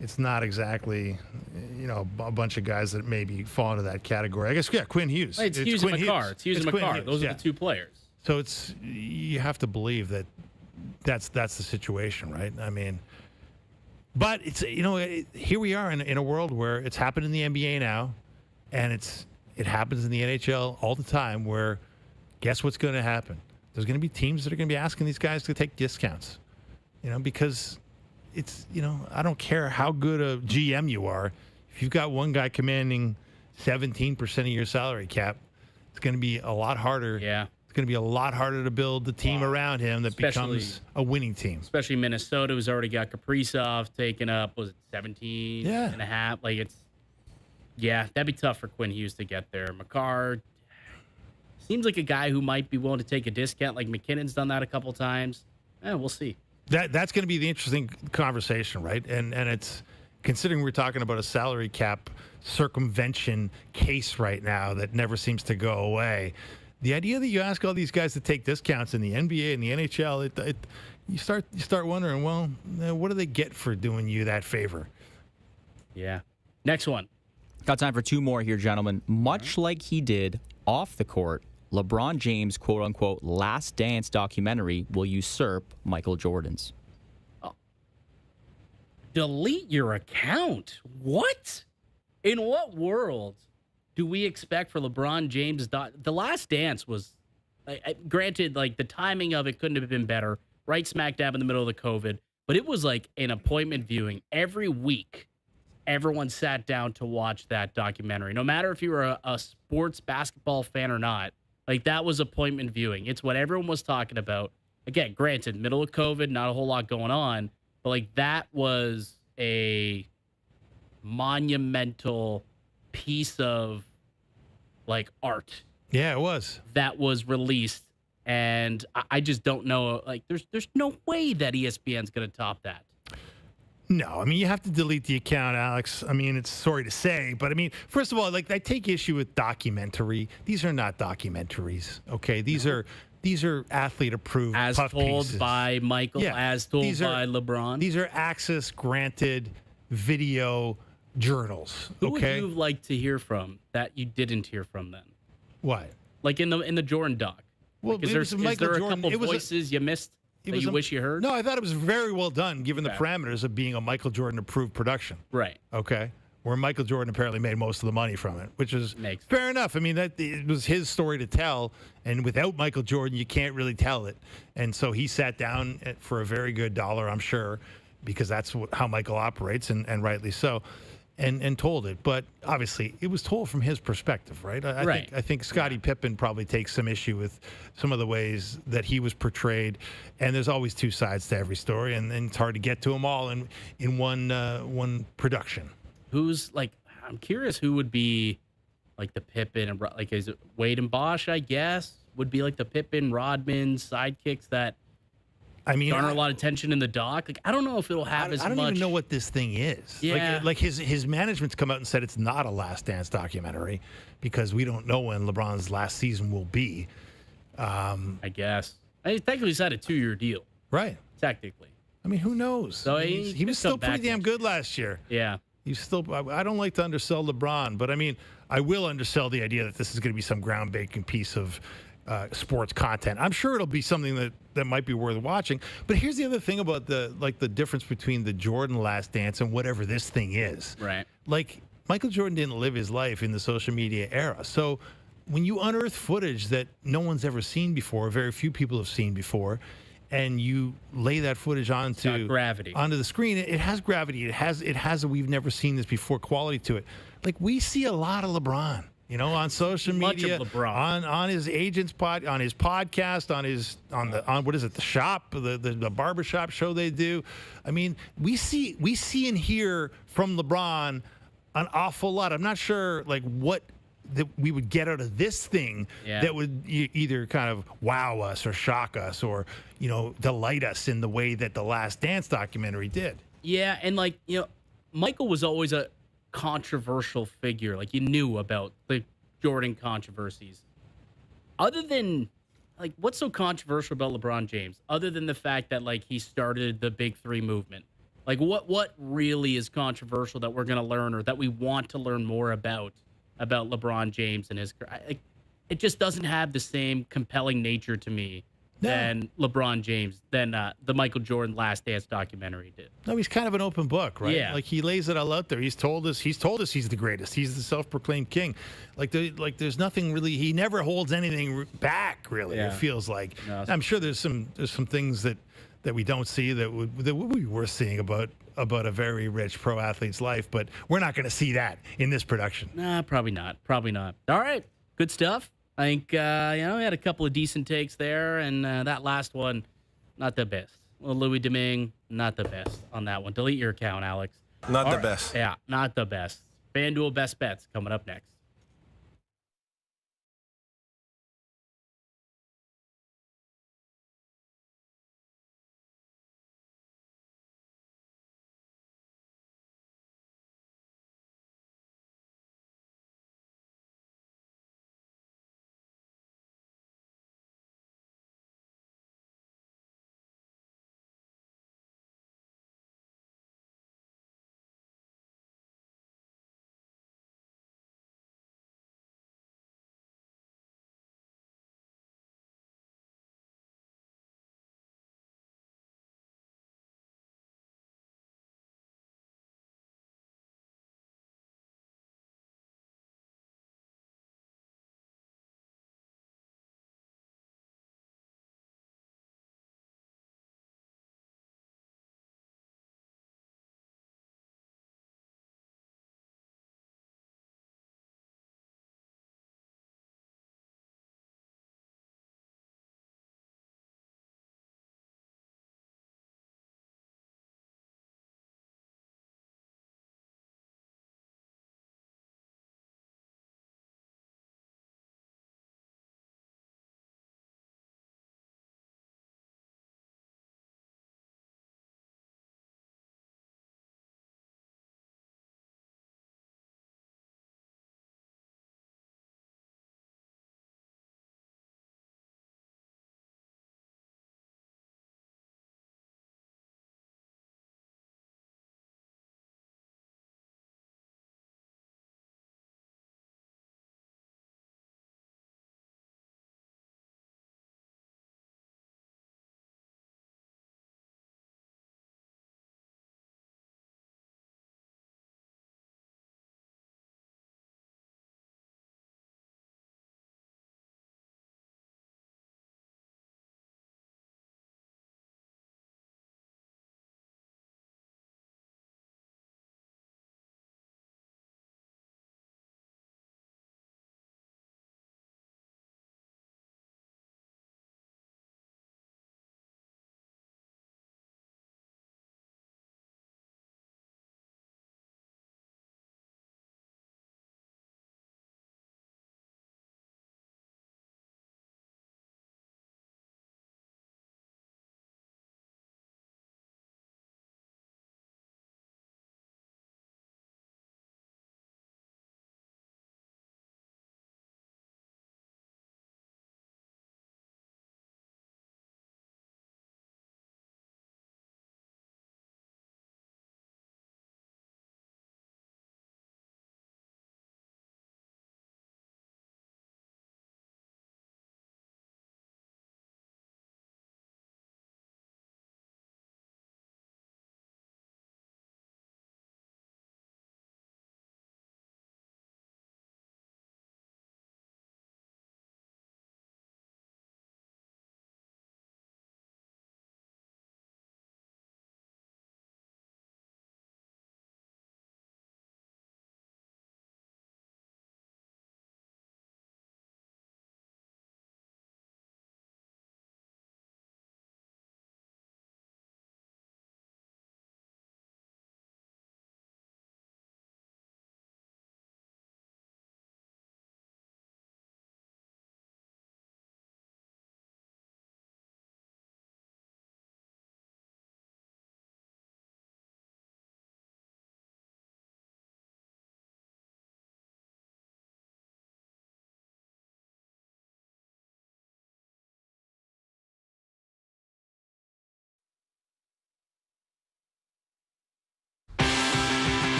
It's not exactly, a bunch of guys that maybe fall into that category. I guess, Quinn Hughes. It's Hughes and McCarr. It's Hughes and McCarr. Those are the two players. So you have to believe that that's the situation, right? I mean, but it's, here we are in a world where it's happened in the NBA now, and it's it happens in the NHL all the time where guess what's going to happen? There's going to be teams that are going to be asking these guys to take discounts, because it's, I don't care how good a GM you are. If you've got one guy commanding 17% of your salary cap, it's going to be a lot harder. Yeah. It's going to be a lot harder to build the team around him that becomes a winning team. Especially Minnesota, who's already got Kaprizov taken up. Was it 17 and a half? Like, that'd be tough for Quinn Hughes to get there. Makar seems like a guy who might be willing to take a discount. Like McKinnon's done that a couple times. We'll see. That's going to be the interesting conversation, right? And it's considering we're talking about a salary cap circumvention case right now that never seems to go away. The idea that you ask all these guys to take discounts in the NBA and the NHL, you start wondering, well, what do they get for doing you that favor? Yeah. Next one. Got time for two more here, gentlemen. Much like he did off the court, LeBron James' quote-unquote last dance documentary will usurp Michael Jordan's. Oh. Delete your account. What? In what world do we expect for LeBron James? The Last Dance was, granted, like the timing of it couldn't have been better. Right smack dab in the middle of the COVID, but it was like an appointment viewing every week. Everyone sat down to watch that documentary, no matter if you were a sports basketball fan or not. Like, that was appointment viewing. It's what everyone was talking about. Again, granted, middle of COVID, not a whole lot going on, but like that was a monumental piece of like art. Yeah, it was. That was released, and I just don't know. Like, there's no way that ESPN's going to top that. No, I mean, you have to delete the account, Alex. I mean, it's sorry to say, but I mean, first of all, like, I take issue with documentary. These are not documentaries, okay? These are athlete-approved as puff told pieces. by Michael, as told by LeBron. These are access-granted video journals, Who okay? would you like to hear from that you didn't hear from then? What? Like in the Jordan doc. Well, like, is there a couple voices you missed that you wish you heard? No, I thought it was very well done, given the parameters of being a Michael Jordan-approved production. Right. Okay. Where Michael Jordan apparently made most of the money from it, which is fair enough. I mean, it was his story to tell, and without Michael Jordan, you can't really tell it. And so he sat down for a very good dollar, I'm sure, because that's how Michael operates, and rightly so, and told it. But obviously, it was told from his perspective, right? I think Scottie Pippen probably takes some issue with some of the ways that he was portrayed, and there's always two sides to every story, and it's hard to get to them all in one production. Who's like? I'm curious who would be like the Pippen and like, is it Wade and Bosch? I guess would be like the Pippen Rodman sidekicks that. I mean, garner a lot of attention in the doc. Like, I don't know if it'll have as much. I don't even know what this thing is. Yeah. Like his management's come out and said it's not a Last Dance documentary because we don't know when LeBron's last season will be. I guess. I technically signed a 2-year deal. Right. Technically. I mean, who knows? So he was still pretty damn good last year. Yeah. He's still. I don't like to undersell LeBron, but I mean, I will undersell the idea that this is going to be some groundbreaking piece of sports content. I'm sure it'll be something that might be worth watching. But here's the other thing about the difference between the Jordan Last Dance and whatever this thing is. Right. Like, Michael Jordan didn't live his life in the social media era. So when you unearth footage that no one's ever seen before, very few people have seen before, and you lay that footage onto the screen, it has gravity. It has a we've never seen this before quality to it. Like, we see a lot of LeBron. On social media, on his agent's on his podcast, on what is it, the shop, the barbershop show they do. I mean, we see and hear from LeBron an awful lot. I'm not sure like what that we would get out of this thing that would either kind of wow us or shock us or delight us in the way that the Last Dance documentary did. Yeah, and like Michael was always a controversial figure. Like, you knew about the Jordan controversies. Other than like, what's so controversial about LeBron James? Other than the fact that like he started the Big Three movement. Like, what really is controversial that we're gonna learn or that we want to learn more about LeBron James and his? It just doesn't have the same compelling nature to me than LeBron James, than the Michael Jordan Last Dance documentary did. No, he's kind of an open book, right? Yeah. Like he lays it all out there. He's told us he's the greatest. He's the self-proclaimed king. There's nothing really. He never holds anything back. Really, Yeah. it feels like. No. I'm sure there's some things that we don't see that would be worth seeing about a very rich pro athlete's life, but we're not going to see that in this production. Nah, probably not. Probably not. All right, good stuff. I think we had a couple of decent takes there, and that last one, not the best. Well, Louis Domingue, not the best on that one. Delete your account, Alex. Not the best. Yeah, not the best. FanDuel Best Bets coming up next.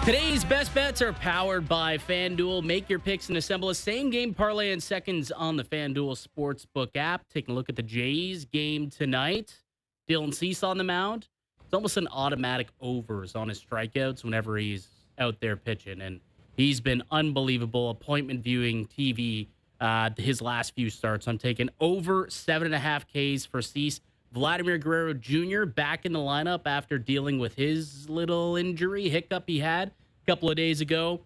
Today's best bets are powered by FanDuel. Make your picks and assemble a same-game parlay in seconds on the FanDuel Sportsbook app. Taking a look at the Jays game tonight. Dylan Cease on the mound. It's almost an automatic overs on his strikeouts whenever he's out there pitching. And he's been unbelievable. Appointment viewing TV his last few starts. I'm taking over 7.5 Ks for Cease. Vladimir Guerrero Jr. back in the lineup after dealing with his little injury hiccup he had a couple of days ago.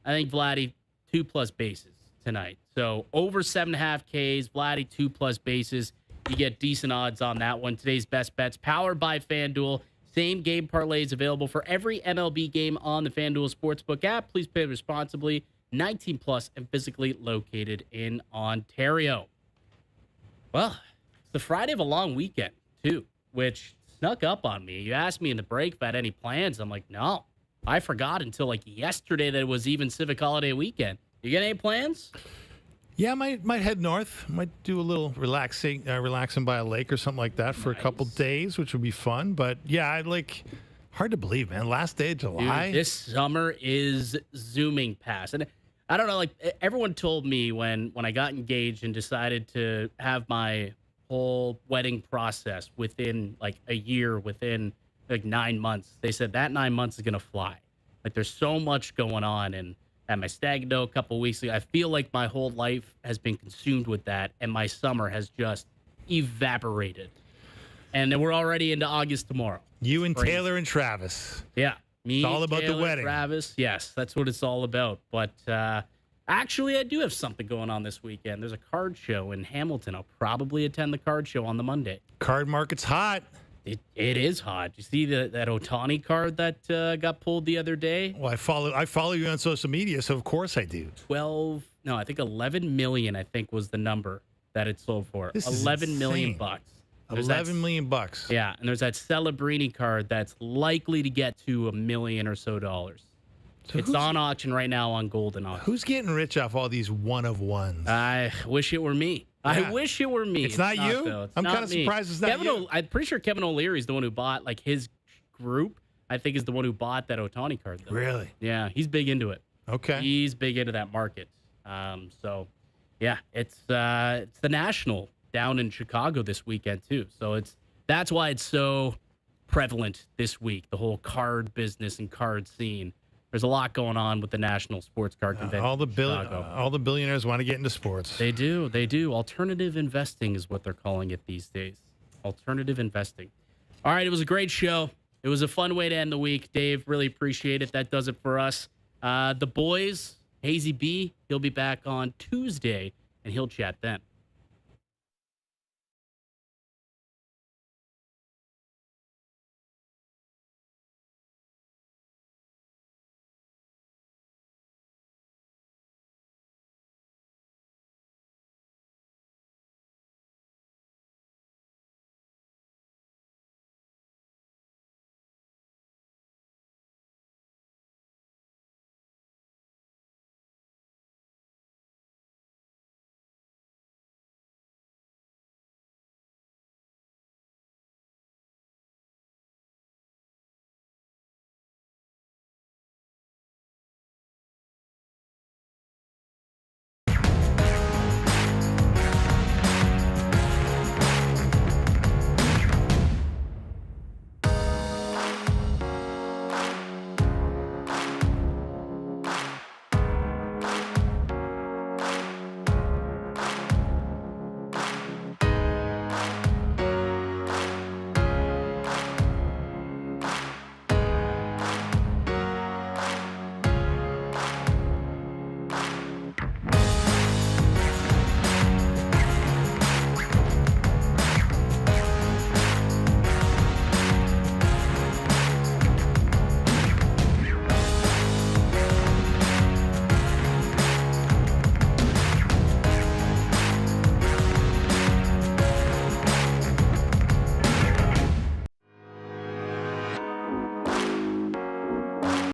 I think Vladdy 2+ bases tonight. So over 7.5 Ks, Vladdy 2+ bases. You get decent odds on that one. Today's best bets powered by FanDuel. Same game parlays available for every MLB game on the FanDuel Sportsbook app. Please play responsibly. 19+ and physically located in Ontario. Well, the Friday of a long weekend, too, which snuck up on me. You asked me in the break if I had any plans. I'm like, no. I forgot until like yesterday that it was even Civic Holiday weekend. You got any plans? Yeah, I might head north. Might do a little relaxing by a lake or something like that for a couple days, which would be fun. But yeah, hard to believe, man. Last day of July. Dude, this summer is zooming past. And I don't know, like everyone told me when I got engaged and decided to have my whole wedding process within like a year, within like 9 months. They said that 9 months is going to fly. Like there's so much going on. And at my stag do a couple weeks ago, I feel like my whole life has been consumed with that. And my summer has just evaporated. And then we're already into August tomorrow. You and Taylor and Travis. Yeah. Me, it's all about Taylor, the wedding. Travis. Yes, that's what it's all about. But actually, I do have something going on this weekend. There's a card show in Hamilton. I'll probably attend the card show on the Monday. Card market's hot. It is hot. You see that Ohtani card that got pulled the other day? Well, I follow you on social media, so of course I do. 11 million, I think, was the number that it sold for. This 11 million bucks. $11 million bucks. Yeah, and there's that Celebrini card that's likely to get to $1 million or so. So it's on auction right now on Golden Auction. Who's getting rich off all these one-of-ones? I wish it were me. Yeah. I wish it were me. It's not you? I'm kind of surprised it's not you. I'm pretty sure Kevin O'Leary is the one who bought, like, his group, I think, is the one who bought that Ohtani card, though. Really? Yeah, he's big into it. Okay. He's big into that market. So, yeah, it's the National down in Chicago this weekend, too. So that's why it's so prevalent this week, the whole card business and card scene. There's a lot going on with the National Sports Card Convention. All the billionaires want to get into sports. They do. Alternative investing is what they're calling it these days. Alternative investing. All right, it was a great show. It was a fun way to end the week. Dave, really appreciate it. That does it for us. The boys, Hazy B, he'll be back on Tuesday, and he'll chat then.